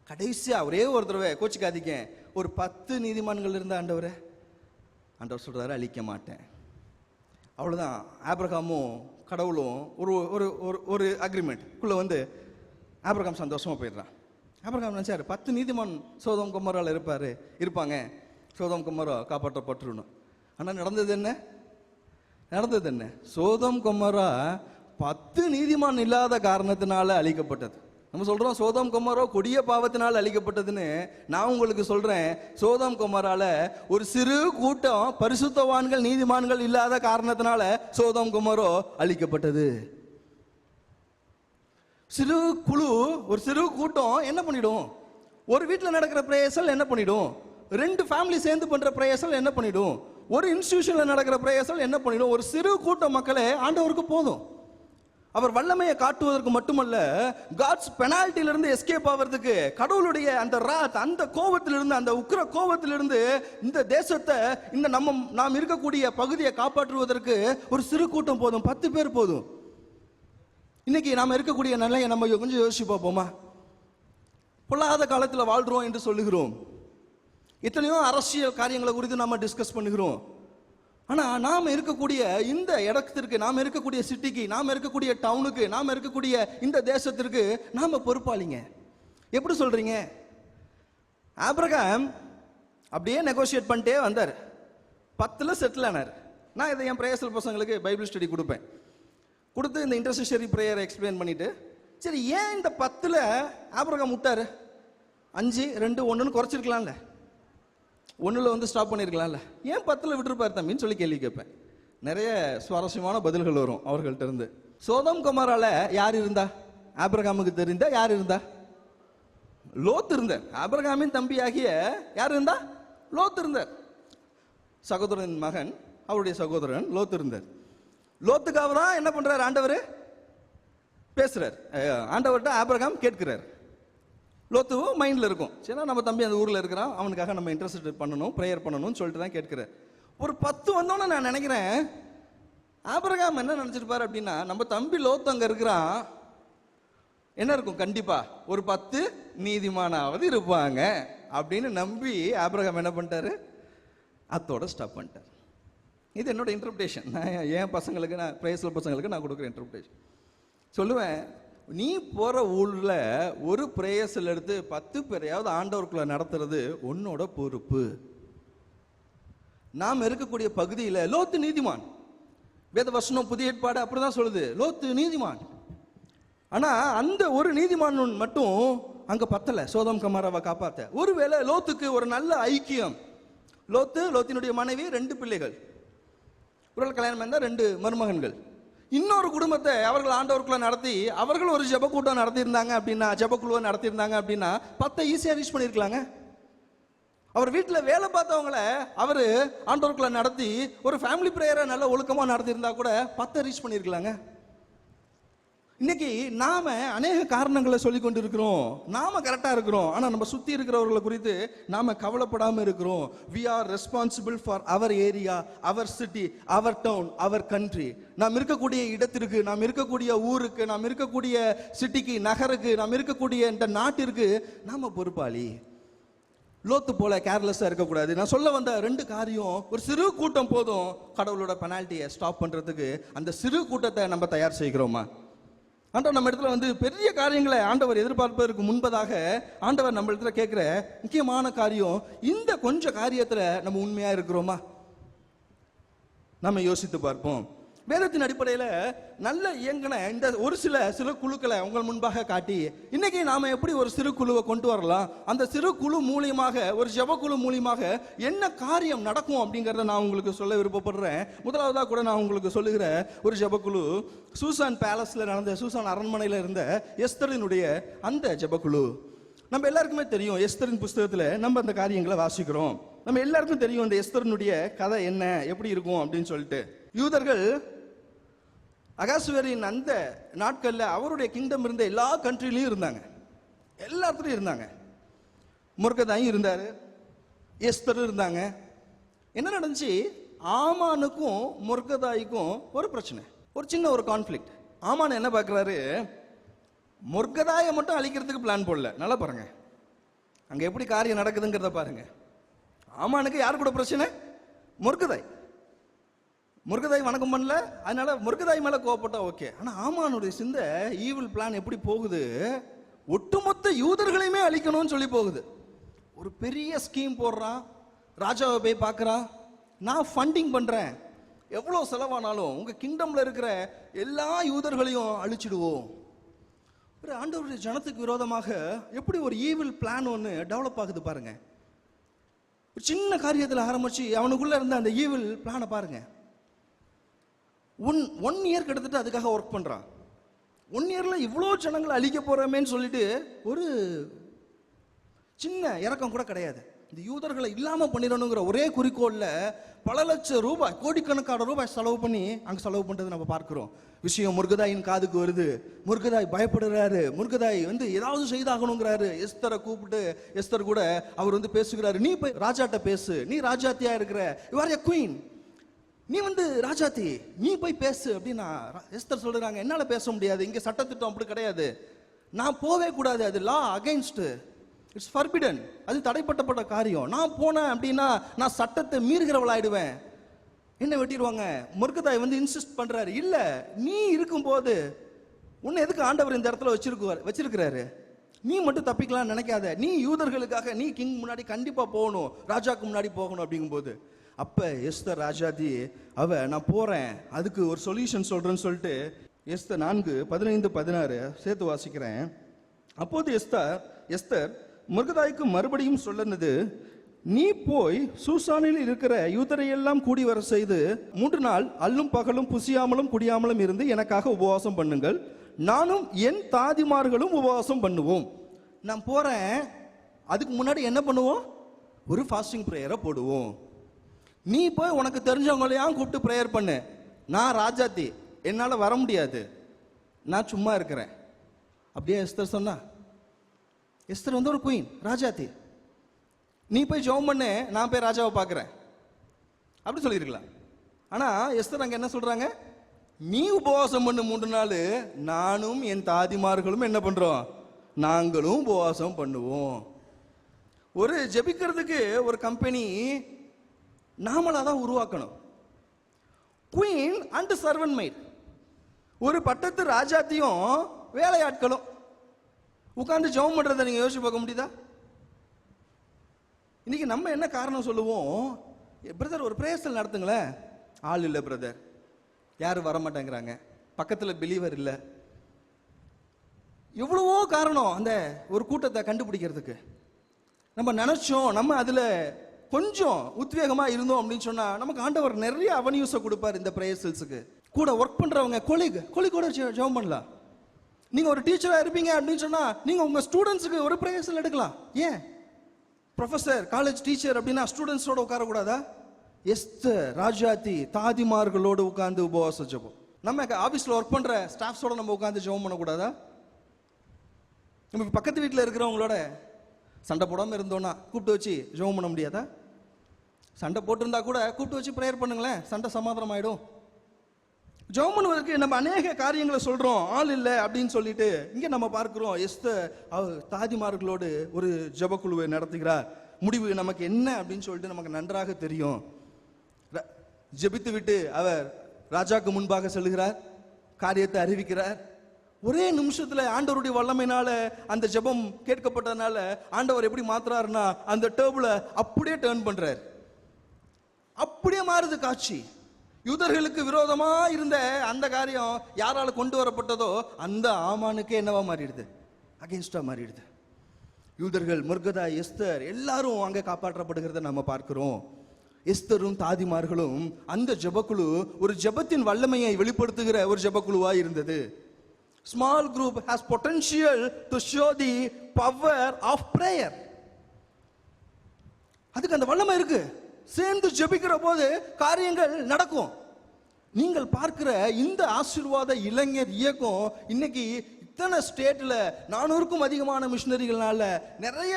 கடைசியா ஒரே ஒரு தடவை கோச்சிக்காதீங்க, ஒரு 10 நீதிமான்கள் இருந்த ஆண்டவரே, ஆண்டவர் சொல்றாரு அழிக்க மாட்டேன். அவ்வளவுதான். ஆபிரகாமும் கடவுளும் ஒரு ஒரு ஒரு அக்ரிமெண்ட் குள்ள வந்து ஆபிரகாம் சந்தோஷமா போயிடுறான். ஆபிரகாம் நினைச்சாரு 10 நீதிமான் சோதோம் குமாரால இருப்பாங்க, சோதோம் குமாரா காப்பாற்றப்பட்டுருணும். ஆனா நடந்தது என்ன? சோதோம் குமாரா 10 நீதிமான் இல்லாத காரணத்தினால அழிக்கப்பட்டது. நம்ம சொல்றோம் சோதோம் குமாரா கொடிய பாவத்தினால் அழிக்கப்பட்டதுன்னு. நான் உங்களுக்கு சொல்றேன், சோதோம் குமாரால ஒரு சிறு கூட்டம் பரிசுத்தவான்கள் நீதிமான்கள் இல்லாத காரணத்தினால சோதோம் குமாரா அழிக்கப்பட்டது. சிறு குழு, ஒரு சிறு கூட்டம் என்ன பண்ணிடும்? ஒரு வீட்டில் நடக்கிற பிரேயர்ஸல் என்ன பண்ணிடும்? 2 ஃபேமிலி சேர்ந்து பண்ற பிரேயர்ஸல் என்ன பண்ணிடும்? ஒரு இன்ஸ்டிடியூஷன்ல நடக்கிற பிரேயர்ஸல் என்ன பண்ணிடும்? ஒரு சிறு கூட்ட மக்களே ஆண்டவருக்கு போதும். அவர் வல்லமையை காட்டுவதற்கு மட்டுமல்ல, காட்ஸ் பெனால்ட்டிலிருந்து எஸ்கேப் ஆகிறதுக்கு, கடவுளுடைய அந்த ராத், அந்த கோபத்திலிருந்து, அந்த உக்கிர கோபத்திலிருந்து இந்த தேசத்தை, இந்த நாம் இருக்கக்கூடிய பகுதியை காப்பாற்றுவதற்கு ஒரு சிறு கூட்டம் போதும். 10 பேர் போதும். இன்னைக்கு நாம இருக்கக்கூடிய நிலையை நம்ம கொஞ்சம் யோசிச்சு பார்ப்போமா? பொல்லாத காலத்தில் வாழ்றோம் என்று சொல்லுகிறோம். எத்தனையோ அரசியல் காரியங்களை குறித்து நாம டிஸ்கஸ் பண்ணுகிறோம். ஆனா நாம இருக்கக்கூடிய இந்த இடத்திற்கு, நாம இருக்கக்கூடிய சிட்டிக்கு, நாம இருக்கக்கூடிய டவுனுக்கு, நாம இருக்கக்கூடிய இந்த தேசத்திற்கு நாம பொறுப்பாளிங்க. எப்படி சொல்றீங்க? ஆபிரகாம் அப்படியே நெகோசியேட் பண்ணிட்டே வந்தார். 10ல் செட்டில் ஆனார். நான் இதை என் பிரேயர்ஸல் பசங்களுக்கு பைபிள் ஸ்டடி கொடுத்து இந்த இன்டர்செஷரி பிரேயரை எக்ஸ்பிளைன் பண்ணிட்டு, சரி ஏன் இந்த 10ல் ஆபிரகாம் விட்டாரு? 5, 2, 1ன்னு குறைச்சிருக்கலாம்ல, 1ல் வந்து ஸ்டாப் பண்ணிருக்கலாம்ல, ஏன் 10ல் விட்டுருப்பார் தம்பின்னு சொல்லி கேள்வி கேட்பேன். நிறைய சுவாரஸ்யமான பதில்கள் வரும் அவர்கள்ட்ட இருந்து. சோதோம் குமாரால யார் இருந்தா? ஆபிரகாமுக்கு தெரிந்த யார் இருந்தா? லோத் இருந்தார். ஆபிரகாமின் தம்பி ஆகிய யார் இருந்தா? லோத் இருந்தார். சகோதரன் மகன், அவருடைய சகோதரன் லோத் இருந்தார். லோத்துக்காக தான் என்ன பண்றாரு ஆண்டவர்? பேசுறார். ஆண்டவர்கிட்ட ஆபிரகாம் கேட்கிறார். லோத்துவும் மைண்டில் இருக்கும், சரி நம்ம தம்பி அந்த ஊரில் இருக்கிறான், அவனுக்காக நம்ம இன்ட்ரெஸ்ட் பண்ணணும், ப்ரேயர் பண்ணணும்னு சொல்லிட்டு தான் கேட்கிறார். ஒரு 10 வந்தோன்னே நான் நினைக்கிறேன், ஆபிரகாம் என்ன நினச்சிருப்பார் அப்படின்னா, நம்ம தம்பி லோத்து அங்கே இருக்கிறான், என்ன இருக்கும், கண்டிப்பா ஒரு 10 நீதிமானாவது இருப்பாங்க அப்படின்னு நம்பி ஆபிரகாம் என்ன பண்ணிட்டாரு, அத்தோட ஸ்டாப் பண்ணிட்டார். இது என்னோட இன்டர்பிரேஷன். நான் என் பசங்களுக்கு, நான் பிரேயர்ஸ்ல பசங்களுக்கு நான் கொடுக்குற இன்டர்பிரேஷன் சொல்லுவேன். நீ போகிற ஊரில் ஒரு பிரேயர்ஸில் எடுத்து 10 பேரையாவது ஆண்டவருக்குள்ள நடத்துறது உன்னோட பொறுப்பு. நாம் இருக்கக்கூடிய பகுதியில் லோத்து நீதிமான், வேத வசனம் புதிய ஏற்பாடு அப்படிதான் சொல்லுது, லோத்து நீதிமான். ஆனால் அந்த ஒரு நீதிமான் மட்டும் அங்கே பத்தலை சோதம் கமாராவை காப்பாற்ற. ஒருவேளை லோத்துக்கு ஒரு நல்ல ஐக்கியம், லோத்தினுடைய மனைவி 2 பிள்ளைகள், ஒரு கல்யாணம் இருந்தால் 2 மருமகன்கள், இன்னொரு குடும்பத்தை அவர்கள் ஆண்டவருக்குள்ள நடத்தி அவர்கள் ஒரு ஜெப கூட்டம் நடத்தியிருந்தாங்க அப்படின்னா, ஜெபக்குழுவை நடத்தியிருந்தாங்க அப்படின்னா 10 ஈஸியாக ரீச் பண்ணியிருக்கலாங்க. அவர் வீட்டில் வேலை பார்த்தவங்கள அவர் ஆண்டவருக்குள்ள நடத்தி ஒரு ஃபேமிலி ப்ரேயரை நல்ல ஒழுக்கமாக நடத்தியிருந்தா கூட 10 ரீச் பண்ணியிருக்கலாங்க. இன்னைக்கு நாம அநேக காரணங்களை சொல்லி கொண்டு இருக்கிறோம், நாம கரெக்டாக இருக்கிறோம், ஆனால் நம்ம சுற்றி இருக்கிறவர்களை குறித்து நாம கவலைப்படாமல் இருக்கிறோம். we are responsible for our area, our city, our town, our country. நாம் இருக்கக்கூடிய இடத்திற்கு, நாம் இருக்கக்கூடிய ஊருக்கு, நாம் இருக்கக்கூடிய சிட்டிக்கு, நகருக்கு, நாம் இருக்கக்கூடிய இந்த நாட்டிற்கு நாம பொறுப்பாளி. லோத்து போல கேர்லெஸ்ஸாக இருக்கக்கூடாது. நான் சொல்ல வந்த 2 காரியம், ஒரு சிறு கூட்டம் போதும் கடவுளோட பெனால்ட்டியை ஸ்டாப் பண்ணுறதுக்கு. அந்த சிறு கூட்டத்தை நம்ம தயார் செய்கிறோமா? ஆண்டவர் நம்ம இடத்துல பெரிய காரியங்களை ஆண்டவர் எதிர்பார்ப்பதற்கு முன்பதாக ஆண்டவர் நம்ம இடத்துல கேட்குற முக்கியமான காரியம், இந்த கொஞ்சம் காரியத்தில் நம்ம உண்மையாக இருக்கிறோமா? நம்ம யோசித்து பார்ப்போம். வேதத்தின் அடிப்படையில் நல்ல இயங்கின இந்த ஒரு சில குழுக்களை உங்கள் முன்பாக காட்டி இன்னைக்கு நாம எப்படி ஒரு சிறு குழுவை கொண்டு வரலாம், அந்த சிறு குழு மூலியமாக, ஒரு ஜெபக்குழு மூலியமாக என்ன காரியம் நடக்கும் அப்படிங்கிறத நான் உங்களுக்கு சொல்ல விருப்பப்படுறேன். முதலாவதாக கூட நான் உங்களுக்கு சொல்லுகிற ஒரு ஜெபக்குழு சூசான் பேலஸ்ல நடந்த, சூசான் அரண்மனையில் இருந்த எஸ்தரினுடைய அந்த ஜெபக்குழு. நம்ம எல்லாருக்குமே தெரியும், எஸ்தரின் புஸ்தகத்தில் நம்ம அந்த காரியங்களை வாசிக்கிறோம். நம்ம எல்லாருக்கும் தெரியும் இந்த எஸ்தரினுடைய கதை என்ன, எப்படி இருக்கும் அப்படின்னு சொல்லிட்டு. யூதர்கள் அகாசுவேரின் அந்த நாட்களில் அவருடைய கிங்டம் இருந்த எல்லா கண்ட்ரிலையும் இருந்தாங்க, எல்லா இடத்துலையும் இருந்தாங்க. முர்கதாயும் இருந்தார், எஸ்தரும் இருந்தாங்க. என்ன நடந்துச்சு, ஆமானுக்கும் முர்கதாய்க்கும் ஒரு பிரச்சனை, ஒரு சின்ன ஒரு கான்ஃப்ளிக்ட். ஆமான் என்ன பார்க்குறாரு, முர்கதாயை மட்டும் அழிக்கிறதுக்கு பிளான் போடல. நல்லா பாருங்க அங்கே எப்படி காரியம் நடக்குதுங்கிறத பாருங்க. ஆமானுக்கு யார் கூட பிரச்சனை, முர்கதாய் வணக்கம் பண்ணல, அதனால முர்கதாய் மேல கோவப்பட்டா ஓகே. ஆனா ஆமானுடைய சிந்தை, ஈவில் பிளான் எப்படி போகுது, ஒட்டுமொத்த யூதர்களையுமே அழிக்கணும்னு சொல்லி போகுது. ஒரு பெரிய ஸ்கீம் போடுறான், ராஜாவை போய் பார்க்குறான், நான் ஃபண்டிங் பண்றேன், எவ்வளோ செலவானாலும் உங்க கிங்டம்ல இருக்கிற எல்லா யூதர்களையும் அழிச்சிடுவோம். ஒரு ஆண்டவருடைய ஜனத்துக்கு விரோதமாக எப்படி ஒரு ஈவில் பிளான் ஒன்று டெவலப் ஆகுது பாருங்க. ஒரு சின்ன காரியத்தில் ஆரம்பிச்சு அவனுக்குள்ள இருந்த அந்த ஈவில் பிளானை பாருங்க. 1 இயர் கிட்டத்தட்ட அதுக்காக ஒர்க் பண்றான். 1 இயர்ல இவ்வளோ ஜனங்களை அழிக்க போறமேன்னு சொல்லிட்டு ஒரு சின்ன இறக்கம் கூட கிடையாது. இந்த யூதர்களை இல்லாம பண்ணிடணுங்கிற ஒரே குறிக்கோள்ல பல லட்சம் ரூபாய், கோடிக்கணக்கான ரூபாய் செலவு பண்ணி அங்க செலவு பண்றது நம்ம பார்க்கிறோம். விஷயம் முர்கதாயின் காதுக்கு வருது, முர்கதாய் பயப்படுறாரு, முர்கதாய் ஏதாவது செய்தாகணுங்கிறாரு. எஸ்தரை கூப்பிட்டு, எஸ்தர் கூட அவர் பேசுகிறாரு, நீ போய் ராஜாட்ட பேசு, நீ ராஜாத்தியா இருக்கிற, யூ ஆர் எ குயின், நீ ராஜாத்தி, நீ போய் பேசு அப்படின்னா எஸ்தர் சொல்றாங்க, என்னால பேச முடியாது, இங்க சட்டத்திட்டம் அப்படி கிடையாது, நான் போவே கூடாது, அது லா அகைன்ஸ்ட், இட்ஸ் ஃபர்பிடன், அது தடைப்பட்டப்பட்ட காரியம், நான் போனேன் அப்படின்னா நான் சட்டத்தை மீறுகிறவளாயிடுவேன், என்ன வெட்டிடுவாங்க. முர்கதாய் இன்சிஸ்ட் பண்றாரு, இல்ல நீ இருக்கும்போது உன்னை எதுக்கு ஆண்டவர் இந்த இடத்துல வச்சிருக்கிறாரு, நீ மட்டும் தப்பிக்கலாம் நினைக்காத, நீ யூதர்களுக்காக நீ கிங் முன்னாடி கண்டிப்பா போகணும், ராஜாக்கு முன்னாடி போகணும் அப்படிங்கும்போது, அப்ப எஸ்தர் ராஜாதி நான் போறேன், அதுக்கு ஒரு சொல்யூஷன் சொல்றேன்னு சொல்லிட்டு எஸ்தர் 4:15-16 சேர்த்து வாசிக்கிறேன். அப்போது எஸ்தர் முர்கதாய்க்கு மறுபடியும் சொன்னது, நீ போய் சூசானில் இருக்கிற யூதரையெல்லாம் கூடி வர செய்து 3 நாள் அல்லும் பகலும் புசியாமலும் குடியாமலும் இருந்து எனக்காக உபவாசம் பண்ணுங்கள், நானும் என் தாதிமார்களும் உபவாசம் பண்ணுவோம். நான் போறேன், அதுக்கு முன்னாடி என்ன பண்ணுவோம், ஒரு ஃபாஸ்டிங் பிரேயரை போடுவோம். நீ போய் உனக்கு தெரிஞ்சவங்களையும் கூப்பிட்டு பிரேயர் பண்ணு, நான் ராஜாத்தி, என்னால் வர முடியாது, நான் சும்மா இருக்கிறேன். அப்படியே எஸ்தர் சொன்னா, எஸ்தர் வந்து ஒரு குயின், ராஜாத்தி. நீ போய் ஜெபம் பண்ணு, நான் போய் ராஜாவை பார்க்குறேன் அப்படி சொல்லியிருக்கலாம். ஆனால் எஸ்தர் அங்கே என்ன சொல்கிறாங்க, நீ உபவாசம் பண்ணு 3 நாள், நானும் என் தாதிமார்களும் என்ன பண்ணுறோம், நாங்களும் உபவாசம் பண்ணுவோம். ஒரு ஜெபிக்கிறதுக்கு ஒரு கம்பெனி நாமளாக தான் உருவாக்கணும். குயின் அண்ட் சர்வன்ட் மெய்ட், ஒரு பட்டத்து ராஜாத்தையும் வேலையாட்களும் உட்காந்து ஜெபம் பண்ணுறதை நீங்கள் யோசிச்சு பார்க்க முடியுதா? இன்னைக்கு நம்ம என்ன காரணம் சொல்லுவோம், பிரதர் ஒரு பிரேயர்ஸல் நடத்துங்களேன். ஆள் இல்லை பிரதர், யாரும் வர மாட்டேங்கிறாங்க, பக்கத்தில் பிலீவர் இல்லை. எவ்வளவோ காரணம் அந்த ஒரு கூட்டத்தை கண்டுபிடிக்கிறதுக்கு. நம்ம நினைச்சோம், நம்ம அதில் கொஞ்சம் உத்வேகமாக இருந்தோம் அப்படின்னு சொன்னால் நமக்கு ஆண்டவர் நிறைய அவென்யூஸை கொடுப்பார். இந்த பிரேயர்ஸல்ஸுக்கு கூட ஒர்க் பண்ணுறவங்க கொலிகோட ஜெபம் பண்ணலாம். நீங்கள் ஒரு டீச்சராக இருப்பீங்க அப்படின்னு சொன்னால் நீங்கள் உங்கள் ஸ்டூடெண்ட்ஸுக்கு ஒரு பிரேயர்ஸல் எடுக்கலாம். ஏன் ப்ரொஃபஸர், காலேஜ் டீச்சர் அப்படின்னா ஸ்டூடெண்ட்ஸோட உட்காரக்கூடாதா? எஸ்தர் ராஜாத்தி தாதிமார்களோடு உட்கார்ந்து உபவாச ஜெபம். நம்ம ஆஃபீஸில் ஒர்க் பண்ணுற ஸ்டாஃப்ஸோட நம்ம உட்காந்து ஜெபம் பண்ணக்கூடாதா? நம்ம பக்கத்து வீட்டில் இருக்கிறவங்களோட சண்டை போடாமல் இருந்தோன்னா கூப்பிட்டு வச்சு ஜெபம் பண்ண முடியாதா? சண்டை போட்டிருந்தா கூட கூப்பிட்டு வச்சு ப்ரேயர் பண்ணுங்களேன், சண்டை சமாதானம் ஆகிடும். ஜெபம் பண்ணுவதற்கு நம்ம அநேக காரியங்களை சொல்கிறோம், ஆள் இல்லை அப்படின்னு சொல்லிட்டு. இங்கே நம்ம பார்க்குறோம், எஸ்தர் தாதிமார்களோடு ஒரு ஜெபக்குழுவை நடத்துகிறார். முடிவு நமக்கு என்ன அப்படின்னு சொல்லிட்டு நமக்கு நன்றாக தெரியும். ஜெபித்து விட்டு அவர் ராஜாக்கு முன்பாக செல்கிறார், காரியத்தை அறிவிக்கிறார். ஒரே நிமிஷத்துல ஆண்டவருடைய வல்லமையினால அந்த ஜெபம் கேட்கப்பட்டதுனால ஆண்டவர் எப்படி மாத்துறாருன்னா, அந்த டேபிள அப்படியே டர்ன் பண்றார், அப்படியே மாறுது காட்சி. யூதர்களுக்கு விரோதமா இருந்த அந்த காரியம் யாரால கொண்டு வரப்பட்டதோ அந்த ஆமானுக்கே என்னவா மாறிடுது, அகென்ஸ்டா மாறிடுது. யூதர்கள், முர்கதா, எஸ்தர் எல்லாரும் அங்கே காப்பாற்றப்படுகிறத நம்ம பார்க்கிறோம். எஸ்தரும் தாதிமார்களும் அந்த ஜெபக்குழு ஒரு ஜெபத்தின் வல்லமையை வெளிப்படுத்துகிற ஒரு ஜெபக்குழுவா இருந்தது. Small group has potential to show the power of prayer. அதுக்கு அந்த வல்லமை இருக்கு. சேர்ந்து ஜெபிக்கிற போது காரியங்கள் நடக்கும். நீங்கள் பார்க்கிற இந்த ஆசீர்வாத இளைஞர் இயக்கம் இன்னைக்கு இத்தனை ஸ்டேட்ல 400க்கும் அதிகமான மிஷினரிகள்னால, நிறைய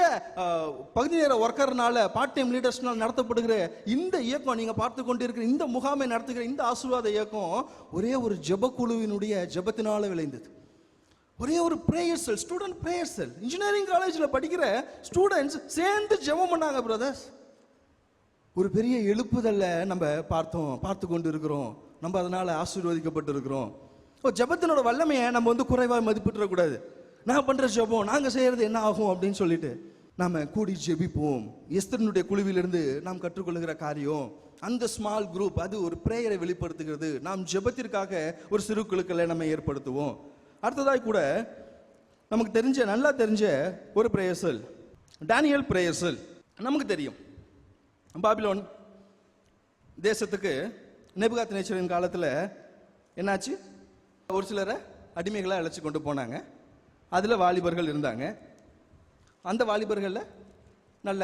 பகுதி நேர ஒர்க்கர்னால, பார்ட் டைம் லீடர்ஸ்னால நடத்தப்படுகிற இந்த இயக்கம், நீங்க பார்த்து கொண்டிருக்கிற இந்த முகாமை நடத்துகிற இந்த ஆசீர்வாத இயக்கம் ஒரே ஒரு ஜெபக்குழுவினுடைய ஜெபத்தினால விளைந்தது. ஒரே ஒரு பிரேயர் செல், ஸ்டூடெண்ட் பிரேயர் செல். இன்ஜினியரிங் காலேஜில் படிக்கிற ஸ்டூடெண்ட்ஸ் சேர்ந்து ஜெபம் பண்ணாங்க பிரதர்ஸ். ஒரு பெரிய எழுப்புதல்ல நம்ம பார்த்து கொண்டு இருக்கிறோம். நம்ம அதனால ஆசீர்வதிக்கப்பட்டு இருக்கிறோம். ஜெபத்தினோட வல்லமையை நம்ம குறைவாக மதிப்பிட்டுறக்கூடாது. நான் பண்ற ஜெபம், நாங்க செய்யறது என்ன ஆகும் அப்படின்னு சொல்லிட்டு நாம கூடி ஜெபிப்போம். எஸ்தரினுடைய குழுவிலிருந்து நாம் கற்றுக்கொள்ளுகிற காரியம், அந்த ஸ்மால் குரூப் அது ஒரு பிரேயரை வெளிப்படுத்துகிறது. நாம் ஜெபத்திற்காக ஒரு சிறு குழுக்களை நம்ம ஏற்படுத்துவோம். அடுத்ததாய் கூட நமக்கு நல்லா தெரிஞ்ச ஒரு பிரேயர் செல், டானியல் பிரேயர் செல். நமக்கு தெரியும், பாபிலோன் தேசத்துக்கு நேபுகாத்நேச்சரின் காலத்தில் என்னாச்சு, ஒரு சிலரை அடிமைகளை அழைச்சி கொண்டு போனாங்க. அதில் வாலிபர்கள் இருந்தாங்க. அந்த வாலிபர்களில் நல்ல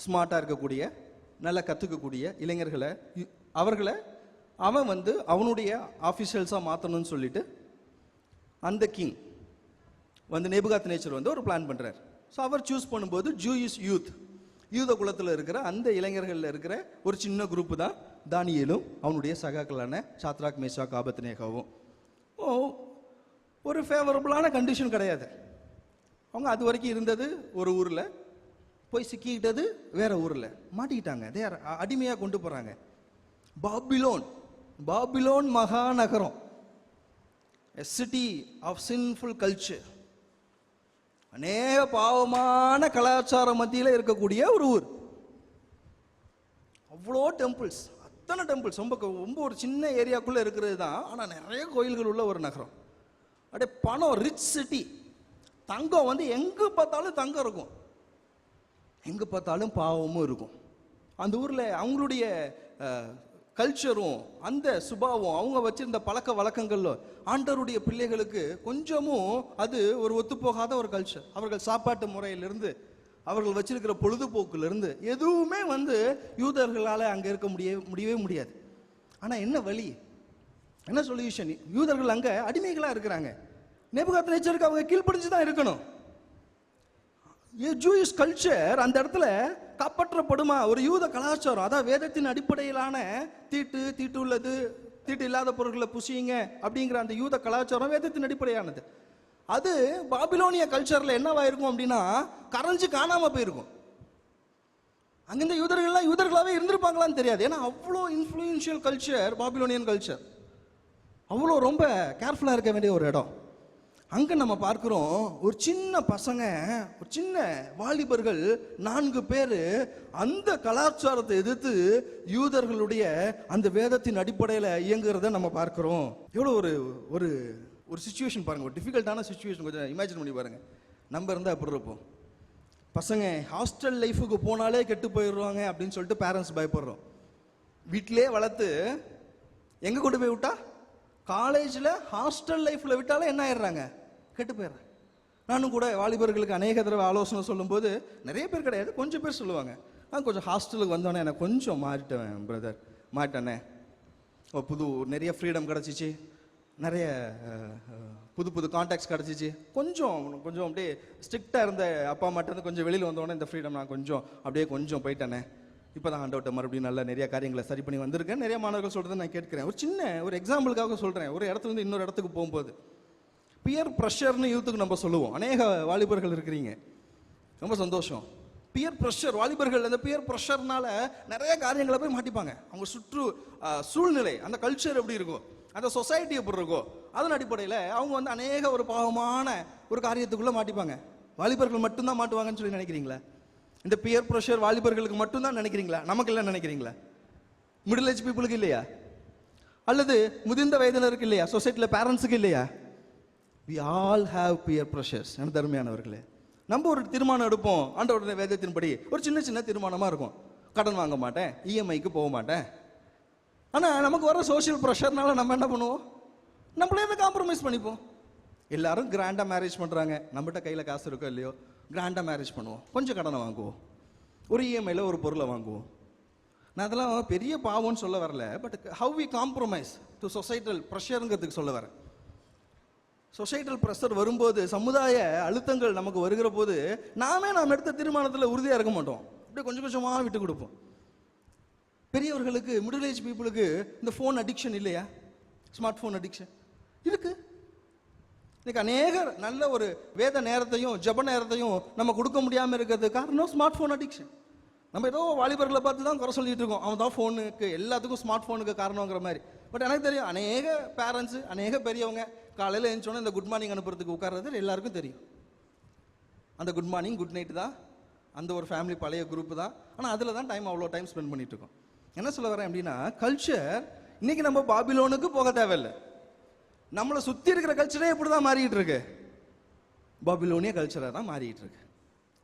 ஸ்மார்ட்டாக இருக்கக்கூடிய, நல்ல கற்றுக்கக்கூடிய இளைஞர்களை அவன் அவனுடைய ஆஃபீஷியல்ஸாக மாற்றணும்னு சொல்லிட்டு அந்த கிங் நேபுகாத்நேச்சர் ஒரு பிளான் பண்ணுறார். ஸோ அவர் சூஸ் பண்ணும்போது ஜூயிஷ் யூத குலத்தில் இருக்கிற அந்த இளைஞர்களில் இருக்கிற ஒரு சின்ன குரூப்பு தான் தானியேலும் அவனுடைய சகாக்களான சாத்ராக், மேஷாக், ஆபத்நேகோவும். ஒரு ஃபேவரபுளான கண்டிஷன் கிடையாது. அவங்க அது வரைக்கும் இருந்தது ஒரு ஊரில், போய் சிக்கிக்கிட்டது வேற ஊரில் மாட்டிக்கிட்டாங்க. அடிமையாக கொண்டு போகிறாங்க. பாபிலோன் மகாநகரம், a city of sinful culture, அநேக பாவமான கலாச்சார மத்தியில் இருக்கக்கூடிய ஒரு ஊர். அவ்வளோ டெம்பிள்ஸ், அத்தனை டெம்பிள்ஸ், ரொம்ப ஒரு சின்ன ஏரியாக்குள்ளே இருக்கிறது தான். ஆனால் நிறைய கோயில்கள் உள்ள ஒரு நகரம். அப்படியே பணம், ரிச் சிட்டி. தங்கம் எங்கே பார்த்தாலும் தங்கம் இருக்கும், எங்கே பார்த்தாலும் பாவமும் இருக்கும். அந்த ஊரில் அவங்களுடைய கல்ச்சரும் அந்த சுபாவம், அவங்க வச்சிருந்த பழக்க வழக்கங்கள்ல ஆண்டவருடைய பிள்ளைகளுக்கு கொஞ்சமும் அது ஒரு ஒத்துப்போகாத ஒரு கல்ச்சர். அவர்கள் சாப்பாட்டு முறையிலிருந்து, அவர்கள் வச்சிருக்கிற பொழுதுபோக்குலேருந்து எதுவுமே யூதர்களால் அங்கே இருக்க முடியவே முடியாது. ஆனால் என்ன வழி, என்ன சொல்யூஷன்? யூதர்கள் அங்கே அடிமைகளாக இருக்கிறாங்க. நேபுகாத்நேச்சருக்கு அவங்க கீழ்ப்படிஞ்சு தான் இருக்கணும். ஜூயிஷ் கல்ச்சர் அந்த இடத்துல காப்பாற்றப்படுமா? ஒரு யூத கலாச்சாரம், அதான் வேதத்தின் அடிப்படையிலான தீட்டு உள்ளது, தீட்டு இல்லாத பொருட்களை புசியுங்க அப்படிங்கிற அந்த யூத கலாச்சாரம் வேதத்தின் அடிப்படையானது. அது பாபிலோனிய கல்ச்சர்ல என்னவா இருக்கும் அப்படின்னா கரைஞ்சு காணாம போயிருக்கும். அங்கிருந்த யூதர்கள்லாம் யூதர்களாகவே இருந்திருப்பாங்களான்னு தெரியாது. ஏன்னா அவ்வளோ இன்ஃப்ளூயன்ஷியல் கல்ச்சர் பாபிலோனியன் கல்ச்சர். அவ்வளோ ரொம்ப கேர்ஃபுல்லாக இருக்க வேண்டிய ஒரு இடம். அங்கே நம்ம பார்க்குறோம், ஒரு சின்ன பசங்க, ஒரு சின்ன வாலிபர்கள் 4 பேர் அந்த கலாச்சாரத்தை எதிர்த்து யூதர்களுடைய அந்த வேதத்தின் அடிப்படையில் இயங்குகிறத நம்ம பார்க்குறோம். எவ்வளோ ஒரு ஒரு ஒரு சுச்சுவேஷன் பாருங்கள், ஒரு டிஃபிகல்ட்டான சுச்சுவேஷன். கொஞ்சம் இமேஜின் பண்ணி பாருங்கள். நம்ம இருந்தால் எப்படி இருப்போம்? பசங்க ஹாஸ்டல் லைஃபுக்கு போனாலே கெட்டு போயிடுவாங்க அப்படின்னு சொல்லிட்டு பேரண்ட்ஸ் பயப்படுறோம். வீட்டிலே வளர்த்து எங்கே கொண்டு போய் விட்டா, காலேஜில் ஹாஸ்டல் லைஃப்பில் விட்டாலே என்ன ஆயிடுறாங்க? கெட்டு போயிடுறேன். நானும் கூட வாலிபர்களுக்கு அநேக தடவை ஆலோசனை சொல்லும்போது நிறைய பேர் கிடையாது, கொஞ்சம் பேர் சொல்லுவாங்க, நான் கொஞ்சம் ஹாஸ்டலுக்கு வந்தோடனே எனக்கு கொஞ்சம் மாறிட்டேன் பிரதர், மாறிட்டேனே, நிறைய ஃப்ரீடம் கிடச்சிச்சு, நிறைய புது கான்டாக்ட்ஸ் கிடச்சிச்சு, கொஞ்சம் அப்படியே ஸ்ட்ரிக்டாக இருந்த அப்பா அம்மாட்டேருந்து கொஞ்சம் வெளியில் வந்தோடனே இந்த ஃப்ரீடம் நான் கொஞ்சம் போயிட்டேனே, இப்போ தான் ஆண்டவர்கிட்ட மறுபடியும் நல்ல நிறைய காரியங்களை சரி பண்ணி வந்திருக்கேன். நிறைய மாணவர்கள் சொல்கிறத நான் கேட்குறேன். ஒரு எக்ஸாம்பிளுக்காக சொல்கிறேன். ஒரு இடத்துலேருந்து இன்னொரு இடத்துக்கு போகும்போது பியர் ப்ரெஷர்னு யூத்துக்கு நம்ம சொல்லுவோம். அநேக வாலிபர்கள் இருக்கிறீங்க, ரொம்ப சந்தோஷம். பியர் ப்ரெஷர், வாலிபர்கள் அந்த பியர் ப்ரெஷர்னால நிறைய காரியங்களை போய் மாட்டிப்பாங்க. அவங்க சூழ்நிலை, அந்த கல்ச்சர் எப்படி இருக்கும், அந்த சொசைட்டி எப்படி இருக்கோ அதன் அடிப்படையில் அவங்க அநேக ஒரு பாவமான ஒரு காரியத்துக்குள்ளே மாட்டிப்பாங்க. வாலிபர்கள் மட்டும்தான் மாட்டுவாங்கன்னு சொல்லி நினைக்கிறீங்களா? இந்த பியர் ப்ரெஷர் வாலிபர்களுக்கு மட்டும்தான் நினைக்கிறீங்களா? நமக்கு இல்லை நினைக்கிறீங்களா? மிடில் ஏஜ் பீப்புளுக்கு இல்லையா? அல்லது முதிர்ந்த வயதினருக்கு இல்லையா? சொசைட்டியில் பேரண்ட்ஸுக்கு இல்லையா? we all have peer pressures. என தருமையானவர்களே, நம்ம ஒரு தீர்மானம் எடுப்போம் ஆண்டவருடைய வேதத்தின்படி, ஒரு சின்ன தீர்மானமாக இருக்கும். கடன் வாங்க மாட்டேன், இஎம்ஐக்கு போக மாட்டேன். ஆனால் நமக்கு வர சோஷியல் ப்ரெஷர்னால நம்ம என்ன பண்ணுவோம்? நம்மளே காம்ப்ரமைஸ் பண்ணிப்போம். எல்லாரும் கிராண்டாக மேரேஜ் பண்ணுறாங்க, நம்மகிட்ட கையில் காசு இருக்கோ இல்லையோ கிராண்டாக மேரேஜ் பண்ணுவோம், கொஞ்சம் கடனை வாங்குவோம், ஒரு இஎம்ஐயில் ஒரு பொருளை வாங்குவோம். நான் அதெல்லாம் பெரிய பாவம்னு சொல்ல வரல, but how we compromise to societal ப்ரெஷருங்கிறதுக்கு சொல்ல வரேன். சொசைட்டல் ப்ரெஷர் வரும்போது, சமுதாய அழுத்தங்கள் நமக்கு வருகிற போது நாம் எடுத்த தீர்மானத்தில் உறுதியாக இருக்க மாட்டோம், அப்படியே கொஞ்சமாக விட்டு கொடுப்போம். பெரியவர்களுக்கு, மிடில் ஏஜ் பீப்புளுக்கு இந்த ஃபோன் அடிக்ஷன் இல்லையா? ஸ்மார்ட் ஃபோன் அடிக்ஷன் இருக்கு. இன்னைக்கு அநேகர் நல்ல ஒரு வேத நேரத்தையும் ஜப நேரத்தையும் நம்ம கொடுக்க முடியாமல் இருக்கிறது காரணம் ஸ்மார்ட் ஃபோன் அடிக்ஷன். நம்ம ஏதோ வாலிபர்களை பார்த்து தான் குறை சொல்லிட்டு இருக்கோம், அவன் தான் ஃபோனுக்கு, எல்லாத்துக்கும் ஸ்மார்ட் ஃபோனுக்கு காரணங்கிற மாதிரி. பட் எனக்கு தெரியும், அநேக பேரண்ட்ஸு, அநேக பெரியவங்க காலையில் எழுந்தோன்னே இந்த குட் மார்னிங் அனுப்புறதுக்கு உட்கார்றது எல்லாருக்கும் தெரியும். அந்த குட் மார்னிங் குட் நைட் தான் அந்த ஒரு ஃபேமிலி பழைய குரூப் தான். ஆனால் அதில் தான் அவ்வளோ டைம் ஸ்பெண்ட் பண்ணிட்டு இருக்கோம். என்ன சொல்ல வரேன் அப்படின்னா, கல்ச்சர் இன்னைக்கு நம்ம பாபிலோனுக்கு போக தேவையில்லை. நம்மளை சுற்றி இருக்கிற கல்ச்சரே இப்படி தான் மாறிட்டு இருக்கு, பாபிலோனிய கல்ச்சராக தான் மாறிட்டு இருக்கு.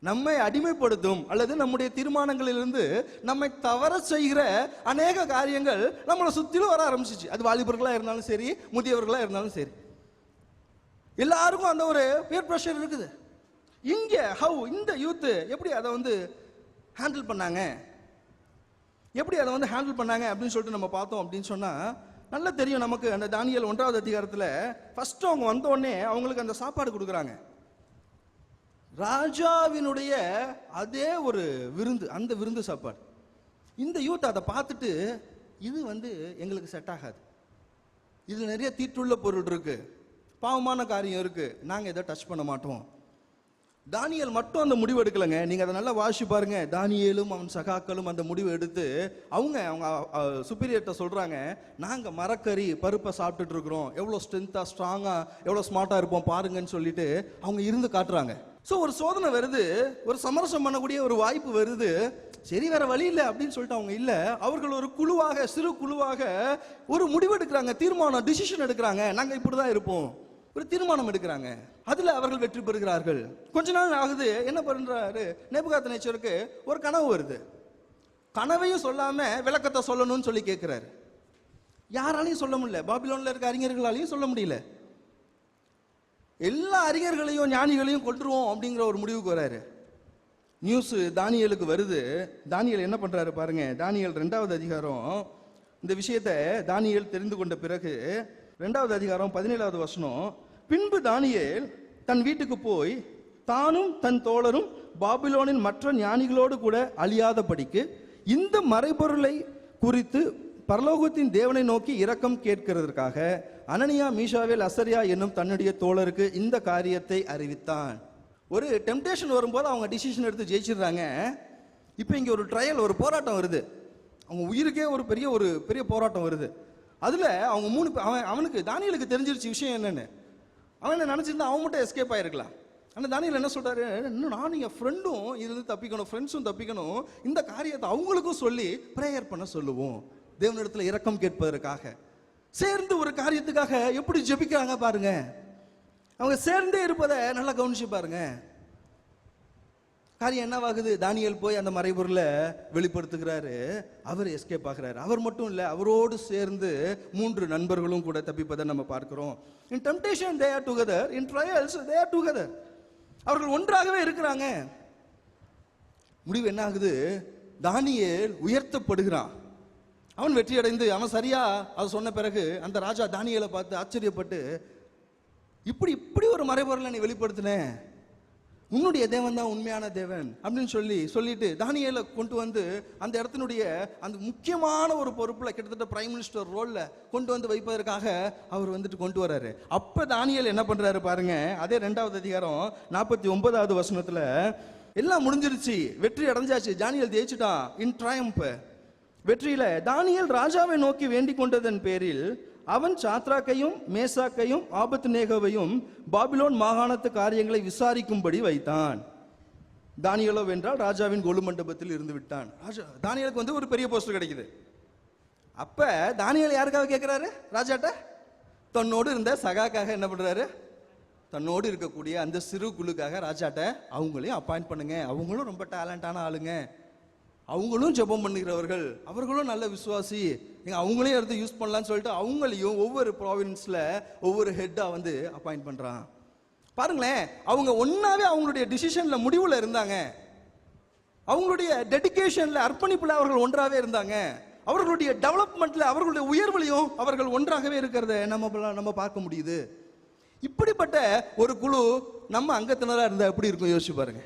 நம்மை அடிமைப்படுத்தும் அல்லது நம்முடைய தீர்மானங்களிலிருந்து நம்மை தவற செய்கிற அநேக காரியங்கள் நம்மளை சுற்றிலும் வர ஆரம்பிச்சிச்சு. அது வாலிபர்களாக இருந்தாலும் சரி, முதியவர்களாக இருந்தாலும் சரி, எல்லாருக்கும் அந்த ஒரு பியர் ப்ரெஷர் இருக்குது. இங்கே இந்த யூத்து எப்படி அதை ஹேண்டில் பண்ணாங்க, அப்படின்னு சொல்லிட்டு நம்ம பார்த்தோம் அப்படின்னு சொன்னால் நல்லா தெரியும் நமக்கு. அந்த தானியேல் 1வது அதிகாரத்தில் ஃபர்ஸ்ட் அவங்க வந்த உடனே அவங்களுக்கு அந்த சாப்பாடு கொடுக்குறாங்க, ராஜாவினுடைய அதே ஒரு விருந்து, அந்த விருந்து சாப்பாடு. இந்த யூத் அதை பார்த்துட்டு, இது எங்களுக்கு செட் ஆகாது, இது நிறைய தீட்டுள்ள பொருள் இருக்கு, பாவமான காரியம் இருக்கு, நாங்கள் இதை டச் பண்ண மாட்டோம். தானியேல் மட்டும் அந்த முடிவு எடுக்கலைங்க. நீங்கள் அதை நல்லா வாசி பாருங்க. தானியேலும் அவன் சகாக்களும் அந்த முடிவு எடுத்து அவங்க சுப்பீரியர்கிட்ட சொல்கிறாங்க, நாங்கள் மரக்கறி பருப்பை சாப்பிட்டுட்டு இருக்கிறோம், எவ்வளோ ஸ்ட்ரென்த்தாக ஸ்ட்ராங்காக எவ்வளோ ஸ்மார்ட்டாக இருப்போம் பாருங்கன்னு சொல்லிட்டு அவங்க இருந்து காட்டுறாங்க. ஸோ ஒரு சோதனை வருது, ஒரு சமரசம் பண்ணக்கூடிய ஒரு வாய்ப்பு வருது. சரி, வேற வழி இல்லை அப்படின்னு சொல்லிட்டு அவங்க இல்லை, அவர்கள் ஒரு குழுவாக, சிறு குழுவாக ஒரு முடிவு எடுக்கிறாங்க, தீர்மானம், டிசிஷன் எடுக்கிறாங்க. நாங்கள் இப்படி தான் இருப்போம், ஒரு தீர்மானம் எடுக்கிறாங்க. அதுல அவர்கள் வெற்றி பெறுகிறார்கள். கொஞ்ச நாள் ஆகுது, என்ன பண்றாரு, நேபுகாத்நேச்சருக்கு ஒரு கனவு வருது. கனவையும் சொல்லாம விளக்கத்தை சொல்லணும்னு சொல்லி கேட்கிறாரு. யாராலையும் சொல்ல முடியல, பாபிலோன்ல இருக்க அறிஞர்களாலையும் சொல்ல முடியல. எல்லா அறிஞர்களையும் ஞானிகளையும் கொன்றுவோம் அப்படிங்கிற ஒரு முடிவுக்கு வராரு. நியூஸ் தானியேலுக்கு வருது. தானியேல் என்ன பண்றாரு பாருங்க. தானியேல் 2வது அதிகாரம், இந்த விஷயத்தை தானியேல் தெரிந்து கொண்ட பிறகு 2வது அதிகாரம் 17வது வசனம், பின்பு தானியேல் தன் வீட்டுக்கு போய் தானும் தன் தோழரும் பாபிலோனின் மற்ற ஞானிகளோடு கூட அழியாதபடிக்கு இந்த மறைபொருளை குறித்து பரலோகத்தின் தேவனை நோக்கி இரக்கம் கேட்கிறதற்காக அனனியா, மீஷாவேல், அசரியா என்னும் தன்னுடைய தோழருக்கு இந்த காரியத்தை அறிவித்தான். ஒரு டெம்டேஷன் வரும்போது அவங்க டிசிஷன் எடுத்து ஜெயிச்சிடுறாங்க. இப்போ இங்கே ஒரு ட்ரையல், ஒரு போராட்டம் வருது. அவங்க உயிருக்கே ஒரு பெரிய போராட்டம் வருது. அதில் அவங்க அவனுக்கு தானியேலுக்கு தெரிஞ்சிருச்சு விஷயம் என்னன்னு. அவன் என்ன நினச்சிருந்தா அவன் மட்டும் எஸ்கேப் ஆகிருக்கலாம். ஆனால் தானியேல் என்ன சொல்கிறாரு, இன்னும் நான் என் ஃப்ரெண்டும் இதுலேருந்து தப்பிக்கணும், ஃப்ரெண்ட்ஸும் தப்பிக்கணும், இந்த காரியத்தை அவங்களுக்கும் சொல்லி ப்ரேயர் பண்ண சொல்லுவோம், தேவனிடத்தில் இரக்கம் கேட்பதற்காக. சேர்ந்து ஒரு காரியத்துக்காக எப்படி ஜெபிக்கிறாங்க பாருங்க. அவங்க சேர்ந்தே இருப்பதை நல்லா கவனிச்சு பாருங்க. காரியம் என்னவாகுது, தானியேல் போய் அந்த மறைபொருளை வெளிப்படுத்துகிறாரு, அவர் எஸ்கேப் ஆகிறாரு. அவர் மட்டும் இல்லை, அவரோடு சேர்ந்து 3 நண்பர்களும் கூட தப்பிப்பதை நம்ம பார்க்கிறோம். இன் temptation they are together, in trials they are together. அவர்கள் ஒன்றாகவே இருக்கிறாங்க. முடிவு என்ன ஆகுது, தானியேல் உயர்த்தப்படுகிறான். அவன் வெற்றி அடைந்து அவன் சரியா அது சொன்ன பிறகு அந்த ராஜா தானியேலை பார்த்து ஆச்சரியப்பட்டு, இப்படி ஒரு மறைபொருளை நீ வெளிப்படுத்தின, உன்னுடைய தேவன் தான் உண்மையான தேவன் அப்படின்னு சொல்லிட்டு தானியேலை கொண்டு வந்து அந்த இடத்தினுடைய அந்த முக்கியமான ஒரு பொறுப்புல, கிட்டத்தட்ட பிரைம் மினிஸ்டர் ரோல்ல கொண்டு வந்து வைப்பதற்காக அவர் வந்துட்டு கொண்டு வர்றாரு. அப்ப தானியேல் என்ன பண்றாரு பாருங்க. அதே 2வது அதிகாரம் 49வது வசனத்துல, எல்லாம் முடிஞ்சிருச்சு, வெற்றி அடைஞ்சாச்சு, தானியேல் ஜெயிச்சுட்டான். இன் ட்ரையம்ப், வெற்றியில தானியேல் ராஜாவை நோக்கி வேண்டிக் கொண்டதன் பேரில் அவன் சாத்ராக்கையும் மேசாக்கையும் ஆபத்நேகோவையும் பாபிலோன் மாகாணத்து காரியங்களை விசாரிக்கும்படி வைத்தான். தானியேலோ வென்றால் ராஜாவின் கொலு மண்டபத்தில் இருந்து விட்டான். தானியேலுக்கு வந்து ஒரு பெரிய போஸ்டர் கிடைக்குது. அப்ப தானியேல் யாருக்காக கேட்கிறாரு, ராஜாட்ட தன்னோடு இருந்த சகாக்காக என்ன பண்றாரு, தன்னோடு இருக்கக்கூடிய அந்த சிறு குழுக்காக ராஜாட்ட அவங்களையும் அப்பாயிண்ட் பண்ணுங்க, அவங்களும் ரொம்ப டேலண்டான ஆளுங்க, அவங்களும் ஜெபம் பண்ணுகிறவர்கள், அவர்களும் நல்ல விசுவாசி, அவங்களையும் எடுத்து யூஸ் பண்ணலான்னு சொல்லிட்டு அவங்களையும் ஒவ்வொரு ப்ராவின்ஸ்ல ஒவ்வொரு ஹெட்டா வந்து அப்பாயிண்ட் பண்றான். பாருங்களேன், அவங்க ஒன்னாவே அவங்களுடைய டிசிஷன்ல முடிவுல இருந்தாங்க, அவங்களுடைய டெடிகேஷன்ல அர்ப்பணிப்புல அவர்கள் ஒன்றாவே இருந்தாங்க, அவர்களுடைய டெவலப்மெண்ட்ல அவர்களுடைய உயர்வுலையும் அவர்கள் ஒன்றாகவே இருக்கிறத நம்ம பார்க்க முடியுது. இப்படிப்பட்ட ஒரு குழு நம்ம அங்கத்தினரா இருந்தா எப்படி இருக்கும் யோசிச்சு பாருங்க.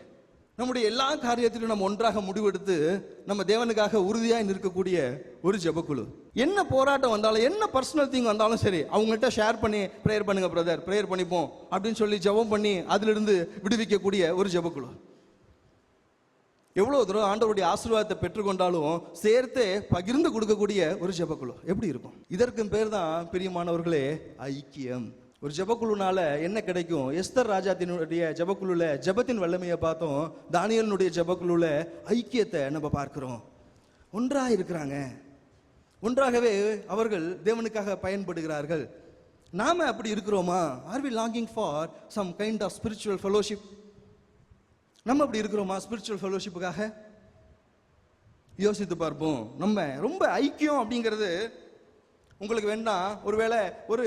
நம்முடைய எல்லா காரியத்திலும் நம்ம ஒன்றாக முடிவெடுத்து நம்ம தேவனுக்காக உறுதியாக நிற்கக்கூடிய ஒரு ஜெபக்குழு. என்ன போராட்டம் வந்தாலும், என்ன பர்சனல் திங் வந்தாலும் சரி, அவங்கள்ட்ட ஷேர் பண்ணி ப்ரேயர் பண்ணுங்க பிரதர், ப்ரேயர் பண்ணிப்போம் அப்படின்னு சொல்லி ஜெபம் பண்ணி அதிலிருந்து விடுவிக்கக்கூடிய ஒரு ஜெபக்குழு. எவ்வளவு தூரம் ஆண்டவருடைய ஆசீர்வாதத்தை பெற்றுக்கொண்டாலும் சேர்த்து பகிர்ந்து கொடுக்கக்கூடிய ஒரு ஜெபக்குழு எப்படி இருக்கும்? இதற்கு பேர் தான் பிரியமானவர்களே ஐக்கியம். ஒரு ஜெபக்குழுனால என்ன கிடைக்கும்? எஸ்தர் ராஜாத்தினுடைய ஜெபக்குழுல ஜெபத்தின் வல்லமையை பார்த்தோம், தானியேலினுடைய ஜெபக்குழுல ஐக்கியத்தை நம்ம பார்க்கிறோம். ஒன்றாக இருக்கிறாங்க, ஒன்றாகவே அவர்கள் தேவனுக்காக பயன்படுகிறார்கள். நாம அப்படி இருக்கிறோமா? Are we longing for some kind of spiritual fellowship? நம்ம அப்படி இருக்கிறோமா ஸ்பிரிச்சுவல் ஃபெலோஷிப்புக்காக? யோசித்து பார்ப்போம். நம்ம ரொம்ப ஐக்கியம் அப்படிங்கிறது உங்களுக்கு வேண்டாம், ஒருவேளை ஒரு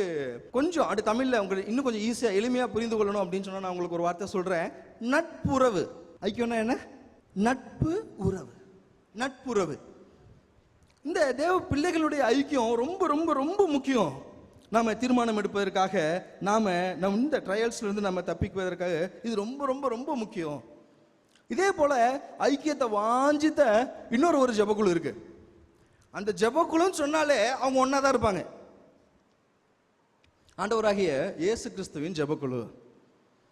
கொஞ்சம் அப்படி தமிழ்ல உங்களுக்கு இன்னும் கொஞ்சம் ஈஸியா எளிமையா புரிந்து கொள்ளணும் அப்படின்னு சொன்னா நான் உங்களுக்கு ஒரு வார்த்தை சொல்றேன், நட்புறவு. ஐக்கியம்னா என்ன? நட்பு உறவு, நட்புறவு. இந்த தேவ பிள்ளைகளுடைய ஐக்கியம் ரொம்ப ரொம்ப ரொம்ப முக்கியம். நாம தீர்மானம் எடுப்பதற்காக, நாம இந்த ட்ரையல்ஸ்ல இருந்து நம்ம தப்பிக்குவதற்காக இது ரொம்ப ரொம்ப ரொம்ப முக்கியம். இதே போல ஐக்கியத்தை வாஞ்சித்த இன்னொரு ஜெபக்குழு இருக்கு. அந்த ஜெபக்குழுன்னு சொன்னாலே அவங்க ஒன்னாதான் இருப்பாங்க. ஆண்டவராகிய இயேசு கிறிஸ்துவின் ஜெபக்குழு.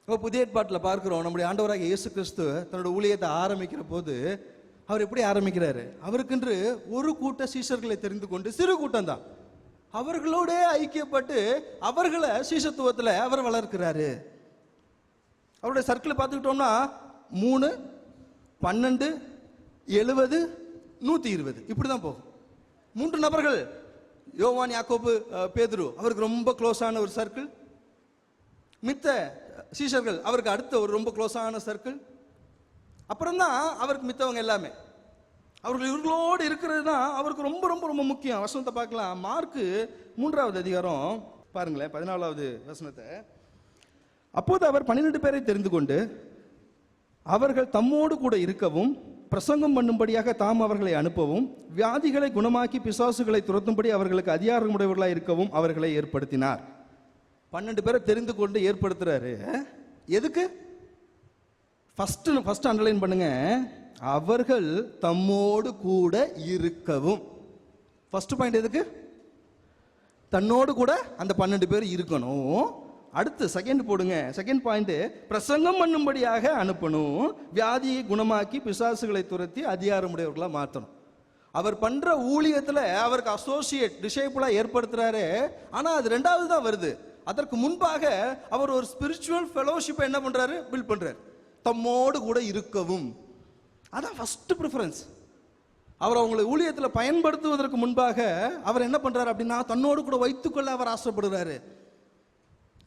புதிய ஏற்பாட்டில் பார்க்கிறோம், நம்முடைய ஆண்டவராகிய இயேசு கிறிஸ்து தன்னோட ஊழியத்தை ஆரம்பிக்கிற போது அவர் எப்படி ஆரம்பிக்கிறாரு? அவருக்கென்று ஒரு கூட்ட சீஷர்களை தெரிந்து கொண்டு, சிறு கூட்டம் தான், அவர்களோட ஐக்கியப்பட்டு அவர்களை சீஷத்துவத்தில் அவர் வளர்க்கிறாரு. அவருடைய சர்க்கிள் பார்த்துக்கிட்டோம்னா 3, 12, 70, 120 இப்படிதான் போகும். 3 நபர்கள், யோவான், யாக்கோபு, பேதுரு, அவருக்கு ரொம்ப க்ளோஸான ஒரு சர்க்கிள். மித்த சீஷர்கள் அவருக்கு அடுத்த ஒரு ரொம்ப க்ளோஸான சர்க்கிள். அப்புறம் தான் அவருக்கு மித்தவங்க எல்லாமே. அவர்கள் இவர்களோடு இருக்கிறது தான் அவருக்கு ரொம்ப ரொம்ப ரொம்ப முக்கியம். வசனத்தை பார்க்கலாம். மார்க்கு 3வது அதிகாரம் பாருங்களேன், 14வது வசனத்தை. அப்போது அவர் 12 பேரை தெரிந்து கொண்டு அவர்கள் தம்மோடு கூட இருக்கவும் பிரசங்கம் பண்ணும்படியாக தாம் அவர்களை அனுப்பவும் வியாதிகளை குணமாக்கி பிசாசுகளை துரத்தும்படி அவர்களுக்கு அதிகாரமுடையவர்களாக இருக்கவும் அவர்களை ஏற்படுத்தினார். 12 பேரை தெரிந்து கொண்டு ஏற்படுத்துறாரு. எதுக்கு? ஃபர்ஸ்ட் அண்டர்லைன் பண்ணுங்க, அவர்கள் தம்மோடு கூட இருக்கவும். ஃபர்ஸ்ட் பாயிண்ட் எதுக்கு? தன்னோடு கூட அந்த 12 பேர் இருக்கணும். அடுத்து செகண்ட் போடுங்க, செகண்ட் பாயிண்ட், பிரசங்கம் பண்ணும்படியாக அனுப்பணும், வியாதியை குணமாக்கி பிசாசுகளை துரத்தி அதிகாரமுடையவர்களா மாற்றணும். அவர் பண்ற ஊழியத்துல அவருக்கு அசோசியேட் டிசைபிளா ஏற்படுத்துறாரு. ஆனா அது ரெண்டாவது தான் வருது. அதற்கு முன்பாக அவர் ஒரு ஸ்பிரிச்சுவல் ஃபெலோஷிப்பை என்ன பண்றாரு? பில்ட் பண்றாரு. தம்மோடு கூட இருக்கவும். அதான் ஃபர்ஸ்ட் ப்ரிஃபரன்ஸ். அவர் அவங்களை ஊழியத்தில் பயன்படுத்துவதற்கு முன்பாக அவர் என்ன பண்றாரு அப்படின்னா, தன்னோடு கூட வைத்துக்கொள்ள அவர் ஆசைப்படுறாரு.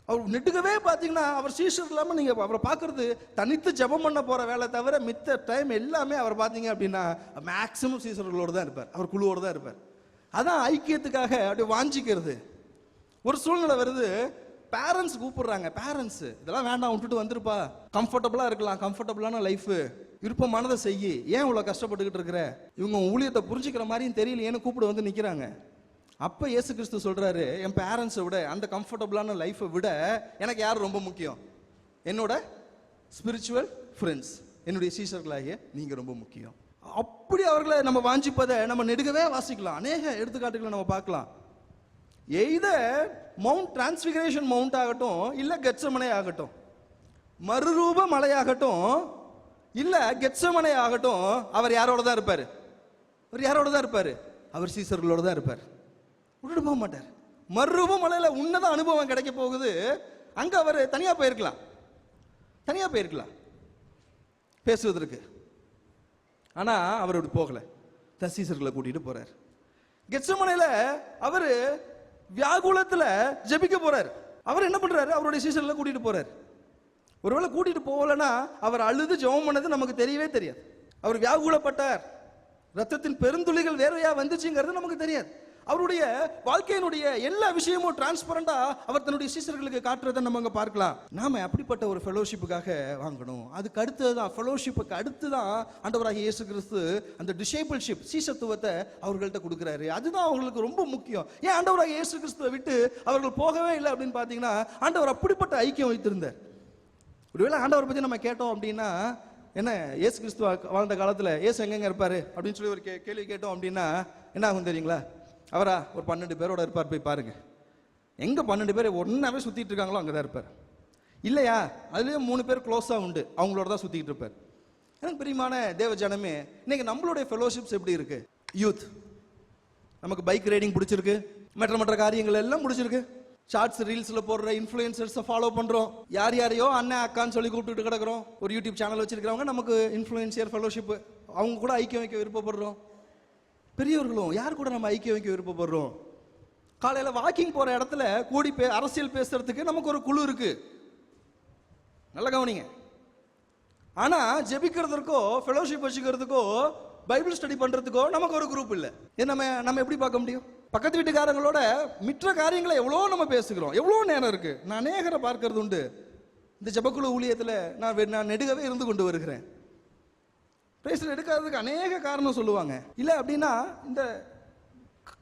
அவர் நெட்டுக்கவே பார்த்தீங்கன்னா, அவர் சீஷர் இல்லாமல் நீங்கள் அவரை பார்க்கறது தனித்து ஜெபம் பண்ண போகிற வேலை தவிர மித்த டைம் எல்லாமே அவர் பார்த்தீங்க அப்படின்னா மேக்சிமம் சீஷர்களோடு தான் இருப்பார், அவர் குழுவோடு தான் இருப்பார். அதான் ஐக்கியத்துக்காக அப்படி வாஞ்சிக்கிறது. ஒரு சூழ்நிலை வருது, பேரண்ட்ஸ் கூப்பிடுறாங்க, பேரண்ட்ஸ் இதெல்லாம் வேண்டாம் விட்டுட்டு வந்துருப்பா, கம்ஃபர்டபுளாக இருக்கலாம், கம்ஃபர்டபுளான லைஃபு, விருப்பமானதை செய்யி, ஏன் இவ்வளோ கஷ்டப்பட்டுக்கிட்டு இருக்கிற, இவங்க ஊழியத்தை புரிஞ்சுக்கிற மாதிரியும் தெரியல, ஏன்னு கூப்பிடு வந்து நிற்கிறாங்க. அப்போ இயேசு கிறிஸ்து சொல்றாரு, என் பேரண்ட்ஸை விட, அந்த கம்ஃபர்டபுளான லைஃபை விட எனக்கு யார் ரொம்ப முக்கியம்? என்னோட ஸ்பிரிச்சுவல் ஃப்ரெண்ட்ஸ், என்னுடைய சீஷர்களாகிய நீங்க ரொம்ப முக்கியம். அப்படி அவர்களை நம்ம வாஞ்சிப்பதை நம்ம நெடுகவே வாசிக்கலாம். அநேக எடுத்துக்காட்டுகளை நம்ம பார்க்கலாம். எய்தர் மவுண்ட் டிரான்ஸ்பிகரேஷன் மவுண்ட் ஆகட்டும், இல்ல கெத்சமனே ஆகட்டும், மறுரூப மலையாகட்டும், இல்ல கெத்சமனே ஆகட்டும், அவர் யாரோட தான் இருப்பாரு? அவர் யாரோட தான் இருப்பாரு? அவர் சீசர்களோட தான் இருப்பார். விட்டுட்டு போக மாட்டார். மறுரூப மலையில உன்னத அனுபவம் கிடைக்க போகுது. அங்க அவர் தனியா போயிருக்கலாம், தனியா போயிருக்கலாம் பேசுவதற்கு. ஆனா அவர் அப்படி போகல, தன் சீசர்களை கூட்டிட்டு போறார். கெத்சமனையில அவரு வியாகுலத்துல ஜெபிக்க போறாரு. அவர் என்ன பண்றாரு? அவருடைய சீசர்களை கூட்டிட்டு போறாரு. ஒருவேளை கூட்டிட்டு போகலன்னா அவர் அழுது ஜெபம் பண்ணது நமக்கு தெரியவே தெரியாது. அவர் வியாகுலப்பட்டார், ரத்தத்தின் பெருந்துளிகள் வேறையா வந்துச்சுங்கிறது நமக்கு தெரியாது. அவருடைய வாழ்க்கையினுடைய எல்லா விஷயமும் டிரான்ஸ்பரண்டா அவர் தன்னுடைய சீசர்களுக்கு காட்டுறதை நம்ம அங்க பார்க்கலாம். நாம அப்படிப்பட்ட ஒரு ஃபெலோஷிப்புக்காக வாங்கணும். அதுக்கு அடுத்ததுதான், ஃபெலோஷிப்புக்கு அடுத்துதான் ஆண்டவராகிய இயேசு கிறிஸ்து அந்த டிசைபிள்ஷிப், சீசத்துவத்தை அவர்கள்ட்ட கொடுக்குறாரு. அதுதான் அவங்களுக்கு ரொம்ப முக்கியம். ஏன் ஆண்டவராகிய இயேசு கிறிஸ்துவை விட்டு அவர்கள் போகவே இல்லை அப்படின்னு பார்த்தீங்கன்னா, ஆண்டவர் அப்படிப்பட்ட ஐக்கியம் வைத்திருந்தார். ஒருவேளை ஆண்டவரை பற்றி நம்ம கேட்டோம் அப்படின்னா, என்ன இயேசு கிறிஸ்து வாழ்ந்த காலத்தில் இயேசு எங்கெங்க இருப்பாரு அப்படின்னு சொல்லி ஒரு கேள்வி கேட்டோம் அப்படின்னா என்ன ஆகும் தெரியுங்களா? அவரா ஒரு 12 பேரோட இருப்பார், போய் பாருங்க. எங்க 12 பேர் ஒன்னாவே சுத்திட்டு இருக்காங்களோ அங்கதான் இருப்பார். இல்லையா, அதுலயே 3 பேர் க்ளோஸா உண்டு, அவங்களோட தான் சுத்திட்டு இருப்பார். எனக்கு பிரியமான தேவ ஜனமே, இன்னைக்கு நம்மளுடைய ஃபெலோஷிப்ஸ் எப்படி இருக்கு? யூத், நமக்கு பைக் ரைடிங் பிடிச்சிருக்கு, மற்ற காரியங்கள் எல்லாம் பிடிச்சிருக்கு. ஷார்ட்ஸ் ரீல்ஸ்ல போடுற இன்ஃப்ளூயன்சர்ஸை ஃபாலோ பண்றோம். யார் யாரையோ அண்ணன் அக்கான்னு சொல்லி கூப்பிட்டு கிடக்கிறோம். ஒரு யூடியூப் சேனல் வச்சிருக்கிறவங்க நமக்கு இன்ஃப்ளூயன்சியர் ஃபெலோஷிப், அவங்க கூட ஐக்கியம் வைக்க விருப்பப்படுறோம். பெரியவர்களும் யார் கூட நம்ம ஐக்கியம் வைக்க விருப்பப்படுறோம்? காலையில வாக்கிங் போற இடத்துல கூடி அரசியல் பேசுறதுக்கு நமக்கு ஒரு குழு இருக்கு, நல்ல கவனிங்க. ஆனா ஜெபிக்கிறதுக்கோ ஃபெலோஷிப் வச்சுக்கிறதுக்கோ பைபிள் ஸ்டடி பண்றதுக்கோ நமக்கு ஒரு குரூப் இல்லை. நம்ம எப்படி பார்க்க முடியும்? பக்கத்து வீட்டுக்காரங்களோட மிற்ற காரியங்களை எவ்வளோ நம்ம பேசுகிறோம், எவ்வளோ நேரம் இருக்கு. நான் அநேகரை பார்க்கறது உண்டு. இந்த ஜெபக்குழு ஊழியத்தில் நான் நெடுகவே இருந்து கொண்டு வருகிறேன். பிரேசல் எடுக்காததுக்கு அநேக காரணம் சொல்லுவாங்க. இல்லை அப்படின்னா இந்த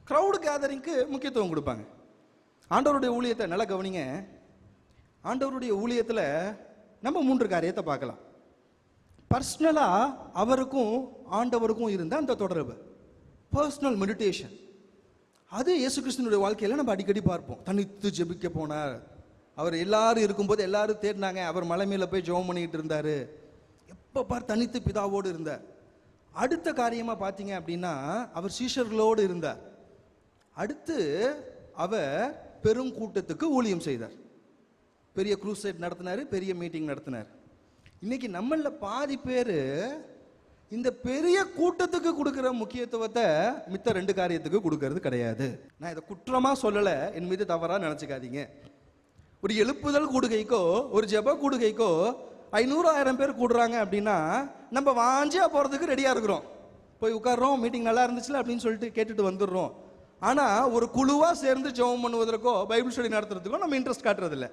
க்ரௌடு கேதரிங்க்கு முக்கியத்துவம் கொடுப்பாங்க. ஆண்டவருடைய ஊழியத்தை நல்லா கவனிங்க. ஆண்டவருடைய ஊழியத்தில் நம்ம 3 காரியத்தை பார்க்கலாம். பர்சனலா அவருக்கும் ஆண்டவருக்கும் இருந்த அந்த தொடர்பு, பர்சனல் மெடிடேஷன், அது இயேசு கிறிஸ்துவினுடைய வாழ்க்கையில நம்ம அடிக்கடி பார்ப்போம். தனித்து ஜெபிக்க போனார். அவர் எல்லாரும் இருக்கும்போது எல்லாரும் தேடினாங்க, அவர் மலை மேல போய் ஜெபம் பண்ணிட்டு இருந்தாரு. எப்ப பார் தனித்து பிதாவோடு இருந்தார். அடுத்த காரியமா பார்த்தீங்க அப்படின்னா அவர் சீஷர்களோடு இருந்தார். அடுத்து அவர் பெரும் கூட்டத்துக்கு ஊழியம் செய்தார். பெரிய க்ரூசைட் நடத்தினாரு, பெரிய மீட்டிங் நடத்தினார். இன்னைக்கு நம்மள பாதி பேர் இந்த பெரிய கூட்டத்துக்கு கொடுக்கிற முக்கியத்துவத்தை மித்த 2 காரியத்துக்கு கொடுக்கறது கிடையாது. நான் இதை குற்றமா சொல்லல, என் மீது தவறா நினைச்சுக்காதீங்க. ஒரு எழுப்புதல் கூடுகைக்கோ ஒரு ஜெப கூடுகைக்கோ 500-1000 பேர் கூடுறாங்க அப்படின்னா நம்ம வாஞ்சியா போறதுக்கு ரெடியா இருக்கிறோம். போய் உட்கார்றோம், மீட்டிங் நல்லா இருந்துச்சுல அப்படின்னு சொல்லிட்டு கேட்டுட்டு வந்துடுறோம். ஆனா ஒரு குழுவா சேர்ந்து ஜெபம் பண்ணுவதற்கோ பைபிள் ஸ்டடி நடத்துறதுக்கோ நம்ம இன்ட்ரெஸ்ட் காட்டுறது இல்லை.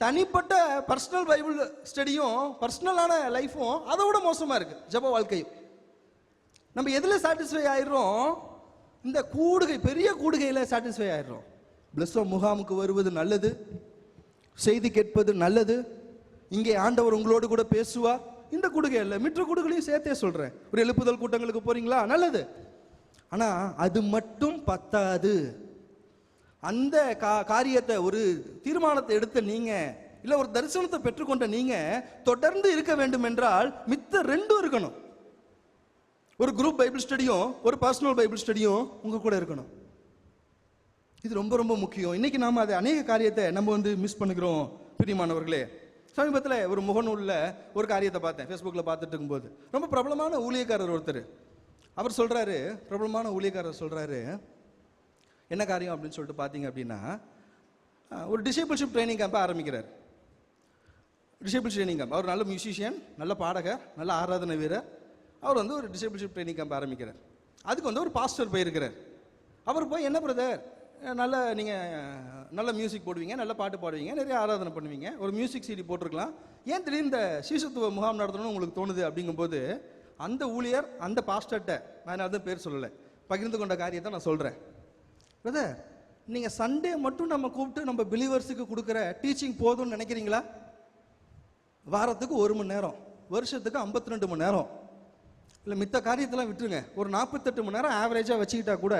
தனிப்பட்ட பர்சனல் பைபிள் ஸ்டடியும் பர்சனலான லைஃபும் அதை விட மோசமா இருக்கு. ஜெப வாழ்க்கையும் நம்ம எதுல சாட்டிஸ்ஃபை ஆயிடுறோம்? இந்த கூடுகை, பெரிய கூடுகையில சாட்டிஸ்ஃபை ஆயிடுறோம். பிளஸ் முகாமுக்கு வருவது நல்லது, செய்தி கேட்பது நல்லது. இங்கே ஆண்டவர் உங்களோடு கூட பேசுவார். இந்த கொடுகை இல்லை, மற்ற கொடுகளையும் சேர்த்தே சொல்றேன். ஒரு எழுப்புதல் கூட்டங்களுக்கு போறீங்களா, நல்லது. ஆனா அது மட்டும் பத்தாது. அந்த காரியத்தை, ஒரு தீர்மானத்தை எடுத்த நீங்க, இல்ல ஒரு தரிசனத்தை பெற்றுக்கொண்ட நீங்க தொடர்ந்து இருக்க வேண்டும் என்றால் மித்த ரெண்டும் இருக்கணும். ஒரு குரூப் பைபிள் ஸ்டடியும் ஒரு பர்சனல் பைபிள் ஸ்டடியும் உங்க கூட இருக்கணும். இது ரொம்ப ரொம்ப முக்கியம். இன்னைக்கு நாம அது அநேக காரியத்தை நம்ம மிஸ் பண்ணுகிறோம் பிரியமானவர்களே. சமீபத்தில் ஒரு முகநூலில் ஒரு காரியத்தை பார்த்தேன், ஃபேஸ்புக்கில் பார்த்துட்டு இருக்கும்போது. ரொம்ப பிரபலமான ஊழியக்காரர் ஒருத்தர், அவர் சொல்றாரு, பிரபலமான ஊழியக்காரர் சொல்றாரு, என்ன காரியம் அப்படின்னு சொல்லிட்டு பார்த்தீங்க அப்படின்னா, ஒரு டிசைபிள்ஷிப் ட்ரைனிங் கேம்பை ஆரம்பிக்கிறார். Disciple training camp. அவர் நல்ல மியூசிஷியன், நல்ல பாடகர், நல்ல ஆராதனை வீரர். அவர் ஒரு டிசைபிள்ஷிப் ட்ரைனிங் கேம்ப் ஆரம்பிக்கிறார். அதுக்கு ஒரு பாஸ்டர் போயிருக்கிறார். அவர் போய், என்ன பிரதர், நல்ல நீங்கள் நல்ல மியூசிக் போடுவீங்க, நல்ல பாட்டு பாடுவீங்க, நிறைய ஆராதனை பண்ணுவீங்க, ஒரு மியூசிக் சிடி போட்டிருக்கலாம், ஏன் திடீர்னு இந்த சீசத்துவ முகாம் நடத்தணும்னு உங்களுக்கு தோணுது அப்படிங்கும்போது, அந்த ஊழியர் அந்த பாஸ்டர்கிட்ட, நான் அதை பேர் சொல்லலை, பகிர்ந்து கொண்ட காரியத்தை நான் சொல்கிறேன். பிரதர், நீங்கள் சண்டே மட்டும் நம்ம கூப்பிட்டு நம்ம பிலீவர்ஸுக்கு கொடுக்குற டீச்சிங் போதும்னு நினைக்கிறீங்களா? வாரத்துக்கு 1 மணி நேரம், வருஷத்துக்கு 52 மணி நேரம், இல்லை மித்த காரியத்தெல்லாம் விட்டுருங்க, ஒரு 48 மணி நேரம் ஆவரேஜாக வச்சுக்கிட்டா கூட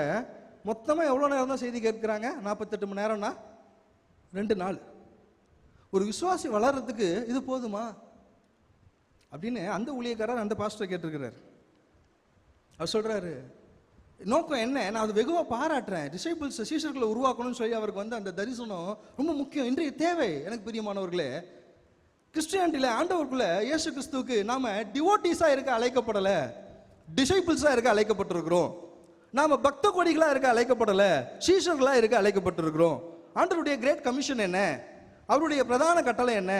மொத்தமாக எவ்வளோ நேரம் தான் செய்தி கேட்குறாங்க? 48 மணி நேரம்னா 2 நாள். ஒரு விசுவாசி வளர்றதுக்கு இது போதுமா அப்படின்னு அந்த ஊழியக்காரர் அந்த பாஸ்டர் கேட்டிருக்கிறார். அவர் சொல்றாரு, நோக்கம் என்ன, நான் அது வெகுவாக பாராட்டுறேன், டிசைபிள்ஸ் சீஷர்களை உருவாக்கணும்னு சொல்லி அவருக்கு அந்த தரிசனம் ரொம்ப முக்கியம், இன்றைய தேவை. எனக்கு பிரியமானவர்களே, கிறிஸ்டியானிட்டியில் ஆண்டவருக்குள்ள இயேசு கிறிஸ்துவுக்கு நாம டிவோட்டிஸாக இருக்க அழைக்கப்படலை, டிசைபிள்ஸாக இருக்க அழைக்கப்பட்டிருக்கிறோம். நாம பக்த கோடிகளா இருக்க அழைக்கப்படலை, சீஷர்களா இருக்க அழைக்கப்பட்டிருக்கிறோம். ஆண்டவருடைய கிரேட் கமிஷன் என்ன, அவருடைய பிரதான கட்டளை என்ன?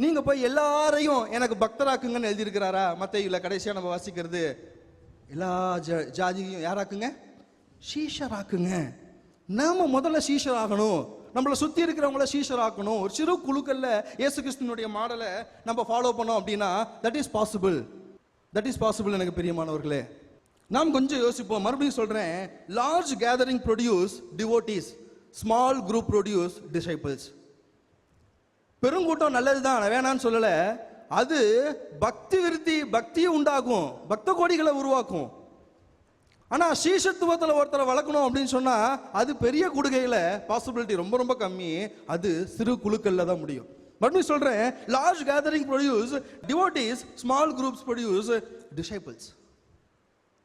நீங்க போய் எல்லாரையும் எனக்கு பக்தராக்குங்கன்னு எழுதியிருக்கிறாரா? மத்தேயுல கடைசியா நம்ம வாசிக்கிறது, எல்லா ஜாதியையும் யாராக்குங்க? சீஷராக்குங்க. நாம முதல்ல சீஷர் ஆகணும், நம்மளை சுத்தி இருக்கிறவங்கள சீஷர் ஆக்கணும். ஒரு சிறு குழுக்கள்ல இயேசு கிறிஸ்துவினுடைய மாடலை நம்ம ஃபாலோ பண்ணோம் அப்படின்னா that is possible. That is possible. எனக்கு பிரியமானவர்களே, நாம் கொஞ்சம் யோசிப்போம். மறுபடியும் சொல்றேன், large gathering produce devotees, small group produce disciples. பெருங்கூட்டம் நல்லதுதான், வேணான்னு சொல்லல, அது பக்தி விருத்தி, பக்தியை உண்டாகும், பக்த கோடிகளை உருவாக்கும். ஆனா சீஷத்துவத்தில் ஒருத்தரை வளர்க்கணும் அப்படின்னு சொன்னா அது பெரிய கொடுகையில பாசிபிலிட்டி ரொம்ப ரொம்ப கம்மி, அது சிறு குழுக்கள்ல தான் முடியும். மறுபடியும் சொல்றேன், large gathering produce devotees, small groups produce disciples.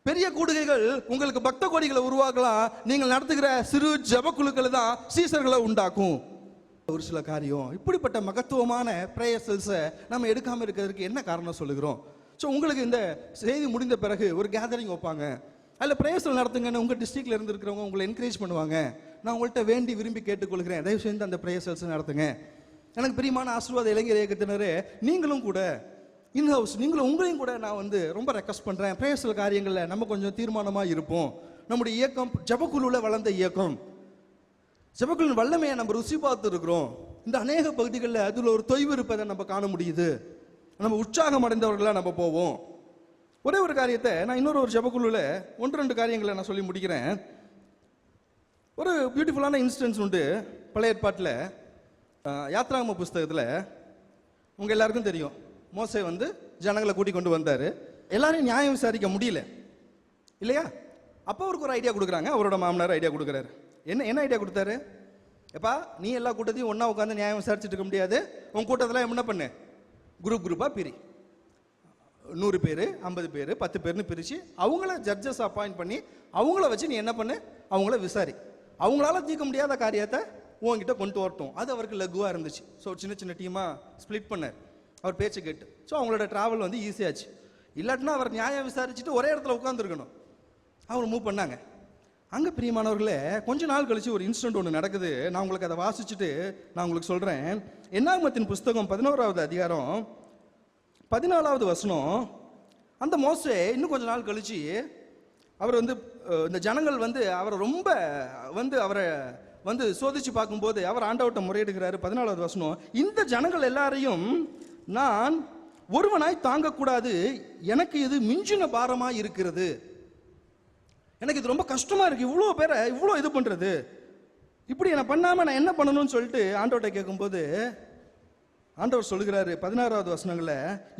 பெரிய கூடுகைகள் உங்களுக்கு பக்த கோடிகளை உருவாக்கலாம், நீங்கள் நடத்துகிற சிறு ஜப குழுக்கள் தான் சீசர்களை உண்டாக்கும். ஒரு சில காரியம் இப்படிப்பட்ட மகத்துவமான பிரேயர் செல்ஸை நம்ம எடுக்காம இருக்கிறதுக்கு என்ன காரணம் சொல்லுகிறோம்? ஸோ உங்களுக்கு இந்த செய்தி முடிந்த பிறகு ஒரு கேதரிங் வைப்பாங்க, அதில் பிரேயர் செல் நடத்துங்கன்னு உங்கள் டிஸ்ட்ரிக்ட்ல இருந்து இருக்கிறவங்க உங்களை என்கரேஜ் பண்ணுவாங்க. நான் உங்கள்கிட்ட வேண்டி விரும்பி கேட்டுக்கொள்கிறேன், தயவு செய்து அந்த பிரேயர் செல்ஸ் நடத்துங்க. எனக்கு பிரியமான ஆசீர்வாத இளைஞர் இயக்கத்தினரே, நீங்களும் கூட இன்ஹவுஸ், நீங்களும் உங்களையும் கூட நான் ரொம்ப ரெக்வஸ்ட் பண்ணுறேன், பிரேயர் செல் காரியங்களில் நம்ம கொஞ்சம் தீர்மானமாக இருப்போம். நம்முடைய இயக்கம் ஜபக்குழுவில் வளர்ந்த இயக்கம், ஜபக்குழுவின் வல்லமையை நம்ம ருசி பார்த்து இருக்கிறோம். இந்த அநேக பகுதிகளில் அதில் ஒரு தொய்வு இருப்பதை நம்ம காண முடியுது. நம்ம உற்சாகம் அடைந்தவர்களாக நம்ம போவோம். ஒரே ஒரு காரியத்தை நான் இன்னொரு ஜபக்குழுவில் 1-2 காரியங்களை நான் சொல்லி முடிக்கிறேன். ஒரு பியூட்டிஃபுல்லான இன்சிடென்ட்ஸ் உண்டு பழைய ஏற்பாட்டில். யாத்ராகம புஸ்தகத்தில் உங்கள் எல்லாருக்கும் தெரியும், மோசே ஜனங்களை கூட்டி கொண்டு வந்தார். எல்லாரையும் நியாயம் விசாரிக்க முடியல இல்லையா? அப்போ அவருக்கு ஒரு ஐடியா கொடுக்குறாங்க. அவரோட மாமனார் ஐடியா கொடுக்குறாரு. என்ன ஐடியா கொடுத்தாரு? எப்பா, நீ எல்லா கூட்டத்தையும் ஒன்றா உட்காந்து நியாயம் விசாரிச்சுட்டு இருக்க முடியாது, உன் கூட்டத்தில் என்ன பண்ணு, குரூப்பாக பிரி, 100 பேர், 50 பேர், 10 பேர்னு பிரித்து அவங்கள ஜட்ஜஸ் அப்பாயிண்ட் பண்ணி அவங்கள வச்சு நீ என்ன பண்ணு, அவங்கள விசாரி. அவங்களால தீர்க்க முடியாத காரியத்தை உங்ககிட்ட கொண்டு வரட்டும். அது அவருக்கு லகுவாக இருந்துச்சு. ஸோ சின்ன சின்ன டீமாக ஸ்ப்ளிட் பண்ணார் அவர் பேச்சு கேட்டு. ஸோ அவங்களோட ட்ராவல் ஈஸியாச்சு. இல்லாட்டினா அவர் நியாயம் விசாரிச்சுட்டு ஒரே இடத்துல உட்காந்துருக்கணும். அவர் மூவ் பண்ணாங்க. அங்கே பிரியமானவர்களே, கொஞ்ச நாள் கழிச்சு ஒரு இன்சிடென்ட் ஒன்று நடக்குது. நான் உங்களுக்கு அதை வாசிச்சுட்டு நான் உங்களுக்கு சொல்கிறேன். என்னாகமத்தின் புஸ்தகம் 11வது அதிகாரம் 14வது வசனம். அந்த மோசே இன்னும் கொஞ்ச நாள் கழிச்சு அவர் இந்த ஜனங்கள் அவரை ரொம்ப அவரை சோதிச்சு பார்க்கும்போது அவர் ஆண்டவர்கிட்ட முறையிடுகிறாரு. 14வது வசனம், இந்த ஜனங்கள் எல்லாரையும் நான் ஒருவனாய் தாங்கக்கூடாது, எனக்கு இது மிஞ்சின பாரமாய் இருக்கிறது, எனக்கு இது ரொம்ப கஷ்டமா இருக்கு, இவ்வளோ பேரை இவ்வளோ இது பண்றது, இப்படி என்ன பண்ணாம நான் என்ன பண்ணணும்னு சொல்லிட்டு ஆண்டவர்கிட்ட கேட்கும்போது ஆண்டவர் சொல்லுகிறாரு 16வது வசனங்கள்ல,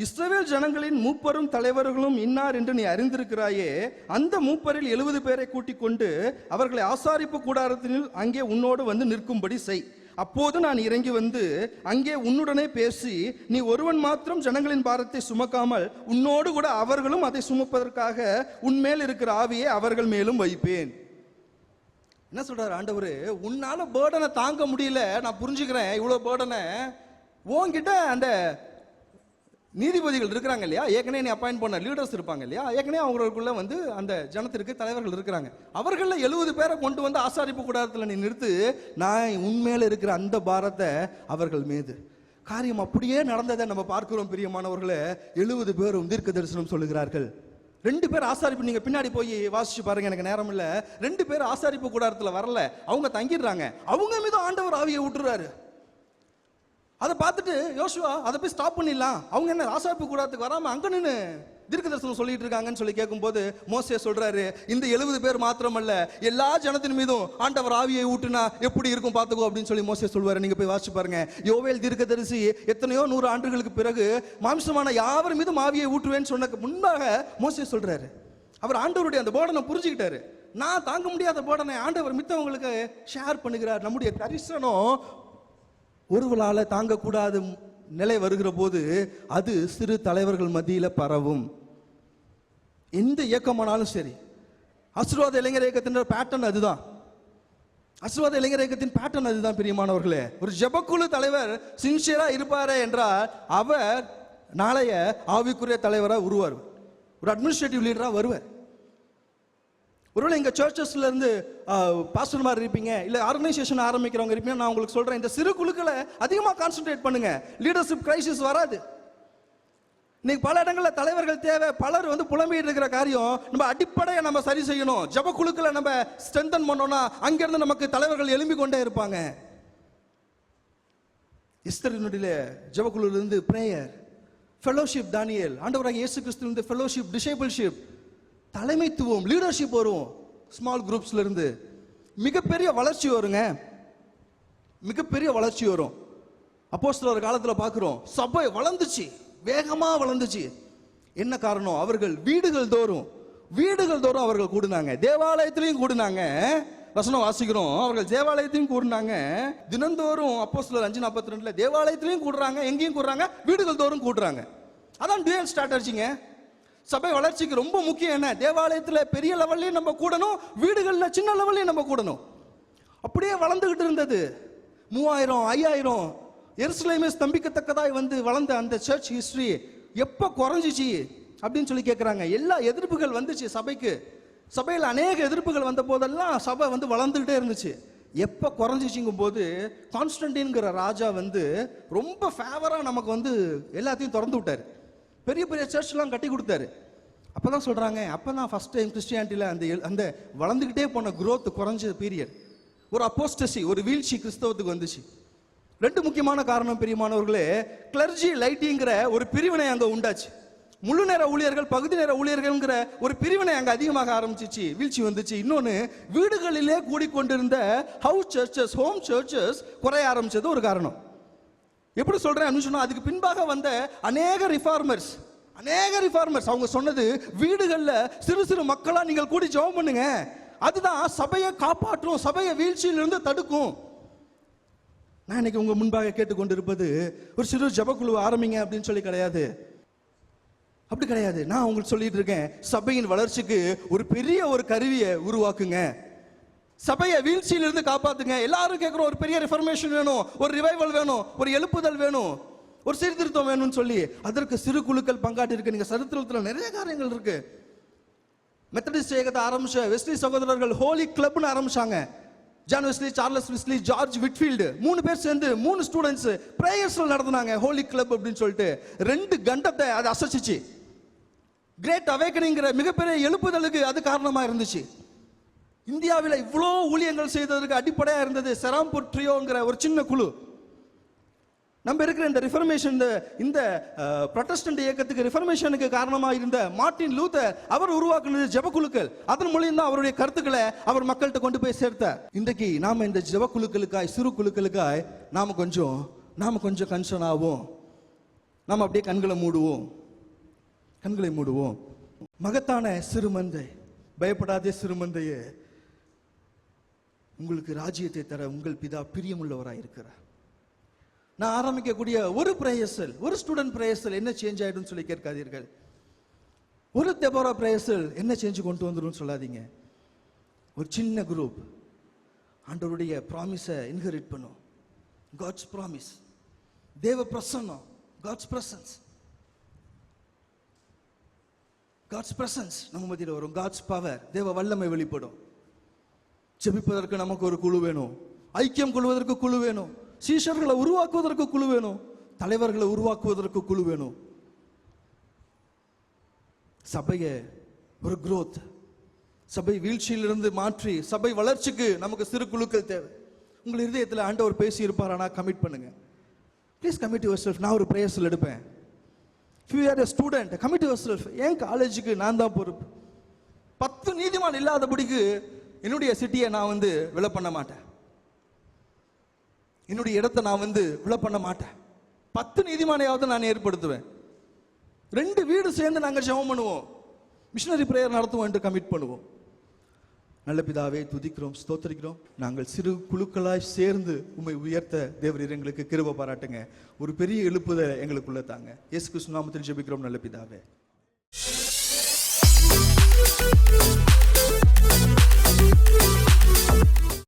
இஸ்ரவேல் ஜனங்களின் மூப்பரும் தலைவர்களும் இன்னார் என்று நீ அறிந்திருக்கிறாயே, அந்த மூப்பரில் 70 பேரை கூட்டிக் கொண்டு அவர்களை ஆசாரிப்பு கூடாரத்தில் அங்கே உன்னோடு வந்து நிற்கும்படி செய். அப்போது நான் இறங்கி வந்து அங்கே உன்னுடனே பேசி, நீ ஒருவன் மாத்திரம் ஜனங்களின் பாரத்தை சுமக்காமல் உன்னோடு கூட அவர்களும் அதை சுமப்பதற்காக உன்மேல் இருக்கிற ஆவியை அவர்கள் மேலும் வைப்பேன். என்ன சொல்றாரு ஆண்டவர்? உன்னால பேர்டனை தாங்க முடியல, நான் புரிஞ்சுக்கிறேன். இவ்வளவு பேர்டனை உன்கிட்ட அந்த நீதிபதிகள் இருக்கிறாங்க இல்லையா, ஏற்கனவே நீ அப்பாயிண்ட் பண்ண லீடர்ஸ் இருப்பாங்க இல்லையா, ஏற்கனவே அவங்களுக்குள்ள வந்து அந்த ஜனத்திற்கு தலைவர்கள் இருக்கிறாங்க. அவர்கள 70 பேரை கொண்டு வந்து ஆசாரிப்பு கூடாரத்தில் நீ நிறுத்து, நான் உண்மையில இருக்கிற அந்த பாரத்தை அவர்கள் மீது. காரியம் அப்படியே நடந்ததை நம்ம பார்க்கிறோம் பிரியமானவர்களே. 70 பேரும் தீர்க்க தரிசனம் சொல்லுகிறார்கள். 2 பேர் ஆசாரிப்பு, நீங்க பின்னாடி போய் வாசிச்சு பாருங்க, எனக்கு நேரம் இல்ல. 2 பேர் ஆசாரிப்பு கூடாரத்தில் வரல, அவங்க தங்கிடுறாங்க. அவங்க மீது ஆண்டவர் ஆவியை விட்டுறாரு. அதை பார்த்துட்டு யோசுவா அதை போய் ஸ்டாப் பண்ணிடலாம், அவங்க என்ன ஆசாரிப்பு கூடாரத்துக்கு வராம அங்க நின்று தீர்க்க தரிசனம் சொல்லிட்டு இருக்காங்கன்னு சொல்லி கேட்கும்போது மோசே சொல்றாரு, இந்த 70 பேர் மாத்திரமல்ல எல்லா ஜனத்தின் மீதும் ஆண்டவர் ஆவியை ஊட்டுனா எப்படி இருக்கும் பார்த்துக்கோ அப்படின்னு சொல்லி மோசே சொல்வாரு. நீங்க போய் வாசிச்சு பாருங்க. யோவேல் தீர்க்கதரிசி எத்தனையோ 100 ஆண்டுகளுக்கு பிறகு மாம்சமான யாவர் மீதும் ஆவியை ஊட்டுவேன்னு சொன்ன முன்பாக மோசே சொல்றாரு. அவர் ஆண்டவருடைய அந்த போர்டனை புரிஞ்சுக்கிட்டாரு. நான் தாங்க முடியாத போர்டனை ஆண்டவர் மித்தவங்களுக்கு ஷேர் பண்ணுகிறார். நம்முடைய தரிசனம் ஒருவரால தாங்கக்கூடாத நிலை வருகிற போது அது சிறு தலைவர்கள் மத்தியில பரவும். எந்த இயக்கமானாலும் சரி, ஆசீர்வாத இளைஞர் இயக்கத்தின் பேட்டர்ன் அதுதான். ஆசீர்வாத இளைஞர் இயக்கத்தின் பேட்டர்ன் அதுதான் பிரியமானவர்களே. ஒரு ஜெபக்குழு தலைவர் சின்சியரா இருப்பாரே என்றால் அவர் நாளைய ஆவிக்குரிய தலைவராக உருவார், ஒரு அட்மினிஸ்ட்ரேட்டிவ் லீடரா வருவார். ஒருவேளை இங்க சர்ச்சஸ்ல இருந்து பாஸ்டர் மாதிரி இருப்பீங்க, இல்ல ஆர்கனைசேஷன் ஆரம்பிக்கிறவங்க இருப்பீங்க, நான் உங்களுக்கு சொல்றேன், இந்த சிறு குழுக்களை அதிகமா கான்சென்ட்ரேட் பண்ணுங்க. லீடர்ஷிப் கிரைசிஸ் வராது. இன்னைக்கு பல இடங்கள்ல தலைவர்கள் தேவை. பலர் வந்து புலம்பிட்டு இருக்கிற காரியம், நம்ம அடிப்படையை நம்ம சரி செய்யணும். ஜெப குழுக்களை நம்ம ஸ்ட்ரென்தன் பண்ணோம்னா அங்கிருந்து நமக்கு தலைவர்கள் எழும்பி கொண்டே இருப்பாங்க. எஸ்தரினுடைய ஜெபக்குழுல இருந்து பிரேயர், ஃபெலோஷிப் தானியேல், ஆண்டவராகிய இயேசு கிறிஸ்துவிலிருந்து ஃபெலோஷிப், டிசைபிள்ஷிப், தலைமைத்துவம், லீடர்ஷிப் வரும். ஸ்மால் குரூப்ஸ்ல இருந்து மிகப்பெரிய வளர்ச்சி வருங்க, மிகப்பெரிய வளர்ச்சி வரும். அப்போஸ்தலர் காலத்துல பார்க்கிறோம், சபை வளர்ந்துச்சு, வேகமா வளர்ந்துச்சு. என்ன காரணம்? அவர்கள் வீடுகள் தோறும் அவர்கள் கூடுனாங்க, தேவாலயத்திலையும் கூடுனாங்க. வசனம் வாசிக்கிறோம், அவர்கள் தேவாலயத்தையும் கூடுனாங்க. தினந்தோறும் அப்போஸ்தலர் 5:42 தேவாலயத்திலையும் கூடுறாங்க, எங்கேயும் கூடுறாங்க, வீடுகள் தோறும் கூடுறாங்க. அதான் டுயல் ஸ்ட்ராட்டஜிங்க. சபை வளர்ச்சிக்கு ரொம்ப முக்கியம் என்ன? தேவாலயத்தில் பெரிய லெவல்லையும் நம்ம கூடணும், வீடுகளில் சின்ன லெவல்லையும் நம்ம கூடணும். அப்படியே வளர்ந்துகிட்டு இருந்தது. 3000, 5000 எருசலேமே ஸ்தம்பிக்கத்தக்கதாய் வந்து வளர்ந்த அந்த சர்ச் ஹிஸ்டரி எப்போ குறைஞ்சிச்சு அப்படின்னு சொல்லி கேட்குறாங்க. எல்லா எதிர்ப்புகள் வந்துச்சு சபைக்கு. சபையில் அநேக எதிர்ப்புகள் வந்த போதெல்லாம் சபை வந்து வளர்ந்துகிட்டே இருந்துச்சு. எப்போ குறைஞ்சிச்சுங்கும் போது கான்ஸ்டன்டின்கிற ராஜா வந்து ரொம்ப ஃபேவராக நமக்கு வந்து எல்லாத்தையும் திறந்து விட்டார். பெரிய பெரிய சர்ச்லாம் கட்டி கொடுத்தாரு. அப்பதான் சொல்றாங்க, அப்பதான் ஃபர்ஸ்ட் டைம் கிறிஸ்டியானிட்டியில அந்த வளர்ந்துகிட்டே போன growth குறைஞ்ச பீரியட், ஒரு அப்போஸ்டசி, ஒரு வீழ்ச்சி கிறிஸ்தவத்துக்கு வந்துச்சு. 2 முக்கியமான காரணம் பிரியமானவர்களே. கிளர்ஜி லைட்டிங்கிற ஒரு பிரிவினை அங்க உண்டாச்சு. முழு நேர ஊழியர்கள், பகுதி நேர ஊழியர்கள்ங்கிற ஒரு பிரிவினை அங்க அதிகமாக ஆரம்பிச்சிச்சு, வீழ்ச்சி வந்துச்சு. இன்னொன்னு, வீடுகளிலே கூடிக்கொண்டிருந்த ஹவுஸ் சர்ச்சஸ், ஹோம் சர்ச்சஸ் குறைய ஆரம்பிச்சது ஒரு காரணம். எப்படி சொல்றேன் அப்படின்னு சொன்னா, அதுக்கு பின்பாக வந்த அநேக ரிஃபார்மர்ஸ் அவங்க சொன்னது, வீடுகள்ல சிறு சிறு மக்களா நீங்கள் கூடி ஜெபம் பண்ணுங்க, அதுதான் சபையை காப்பாற்றும், சபையை வீழ்ச்சியிலிருந்து தடுக்கும். நான் இன்னைக்கு உங்க முன்பாக கேட்டுக்கொண்டிருப்பது ஒரு சிறு ஜெபக்குழு ஆரம்பிங்க அப்படின்னு சொல்லி கிடையாது, அப்படி கிடையாது. நான் உங்களுக்கு சொல்லிட்டு இருக்கேன், சபையின் வளர்ச்சிக்கு ஒரு பெரிய ஒரு கருவியை உருவாக்குங்க, சபையை வீழ்ச்சியிலிருந்து காப்பாத்துங்க. எல்லாரும் கேட்கிறோம், ஒரு பெரிய ரிஃபர்மேஷன் வேணும், ஒரு ரிவைவல் வேணும், ஒரு எழுப்புதல் வேணும், ஒரு சீர்திருத்தம் வேணும்னு சொல்லி அதற்கு சிறு குழுக்கள் பங்காட்டி இருக்கு. நீங்க சரித்திரத்தில் நிறைய காரியங்கள் இருக்கு. மெத்தடிஸ்ட் இயக்கத்தை ஆரம்பிச்ச வெஸ்லி சகோதரர்கள் ஹோலி கிளப்னு ஆரம்பிச்சாங்க. John Wesley, Charles Wesley, George Whitfield 3 பேர் சேர்ந்து 3 ஸ்டூடெண்ட்ஸ் பிரேயர்ஸ்ல நடத்துனாங்க ஹோலி கிளப் அப்படின்னு சொல்லிட்டு. 2 கண்டத்தை அது அசைச்சிச்சு. கிரேட் அவேக்கனிங்கிற மிகப்பெரிய எழுப்புதலுக்கு அது காரணமா இருந்துச்சு. இந்தியாவில் இவ்வளோ ஊழியங்கள் செய்ததற்கு அடிப்படையா இருந்தது செராம்பூர் ட்ரியோங்கிற ஒரு சின்ன குழு. நம்ம இருக்கிற இந்த ரிஃபர்மேஷன், இந்த புரொட்டஸ்டன்ட் இயக்கத்துக்கு ரிஃபர்மேஷனுக்கு காரணமாக இருந்த மார்ட்டின் லூத்தர் அவர் உருவாக்குனது ஜெபக்குழுக்கள். அதன் மூலியம் தான் அவருடைய கருத்துக்களை அவர் மக்கள்கிட்ட கொண்டு போய் சேர்த்தார். இன்றைக்கு நாம இந்த ஜெபக்குழுக்களுக்காய், சிறு குழுக்களுக்காய் நாம கொஞ்சம் நாம் கொஞ்சம் கன்சர்ன் ஆகும். நாம் அப்படியே கண்களை மூடுவோம். மகத்தான சிறுமந்தை, பயப்படாதே சிறுமந்தையே, உங்களுக்கு ராஜ்யத்தை தர உங்கள் பிதா பிரியமுள்ளவராய் இருக்கிறார். நான் ஆரம்பிக்கக்கூடிய ஒரு பிரேயர்சல், ஒரு ஸ்டூடெண்ட் பிரேயர்சல் என்ன சேஞ்ச் ஆயிடும் சொல்லி கேட்காதீர்கள். ஒரு தெபோரா பிரேயர்சல் என்ன சேஞ்ச் கொண்டு வந்துடும் சொல்லாதீங்க. ஒரு சின்ன குரூப் ஆண்டவருடைய ப்ராமிஸை இன்ஹெரிட் பண்ணும். காட்ஸ் ப்ராமிஸ், தேவ பிரசன்னம், காட்ஸ் பிரசன்ஸ், காட்ஸ் பிரசன்ஸ் நம்ம மத்தியில் வரும். காட்ஸ் பவர், தேவ வல்லமை வெளிப்படும். ஜெபிப்பதற்கு நமக்கு ஒரு குழு வேணும். ஐக்கியம் கொள்வதற்கு குழு வேணும். சீஷர்களை உருவாக்குவதற்கு குழு வேணும். தலைவர்களை உருவாக்குவதற்கு குழு வேணும். சபையை ஒரு growth, சபை வீழ்ச்சியிலிருந்து மாற்றி சபை வளர்ச்சிக்கு நமக்கு சிறு குழுக்கள் தேவை. உங்கள் இதயத்தில் ஆண்டவர் பேசி இருப்பாரானா கமிட் பண்ணுங்க. Please commit your self. நான் ஒரு பிரேயர்ஸில் எடுப்பேன். If you are a student, commit yourself. என் காலேஜுக்கு நான் தான் பொறுப்பு. 10 நீதிமான் இல்லாதபடிக்கு என்னுடைய சிட்டியை நான் விலை பண்ண மாட்டேன். என்னுடைய இடத்தை நான் விலை பண்ண மாட்டேன். 10 நீதிமானையாவது நான் ஏற்படுத்துவேன். 2 வீடு சேர்ந்து நாங்கள் ஜெபம் பண்ணுவோம், மிஷனரி பிரேயர் நடத்துவோம் என்று கமிட் பண்ணுவோம். நல்ல பிதாவே, துதிக்கிறோம், ஸ்தோத்திரிக்கிறோம். நாங்கள் சிறு குழுக்களாய் சேர்ந்து உம்மை உயர்த்த தேவரீர் எங்களுக்கு கிருபை பாராட்டுங்க. ஒரு பெரிய எழுப்புதல் எங்களுக்குள்ள தாங்க. இயேசு கிறிஸ்து நாமத்தில் ஜெபிக்கிறோம் நல்ல பிதாவே.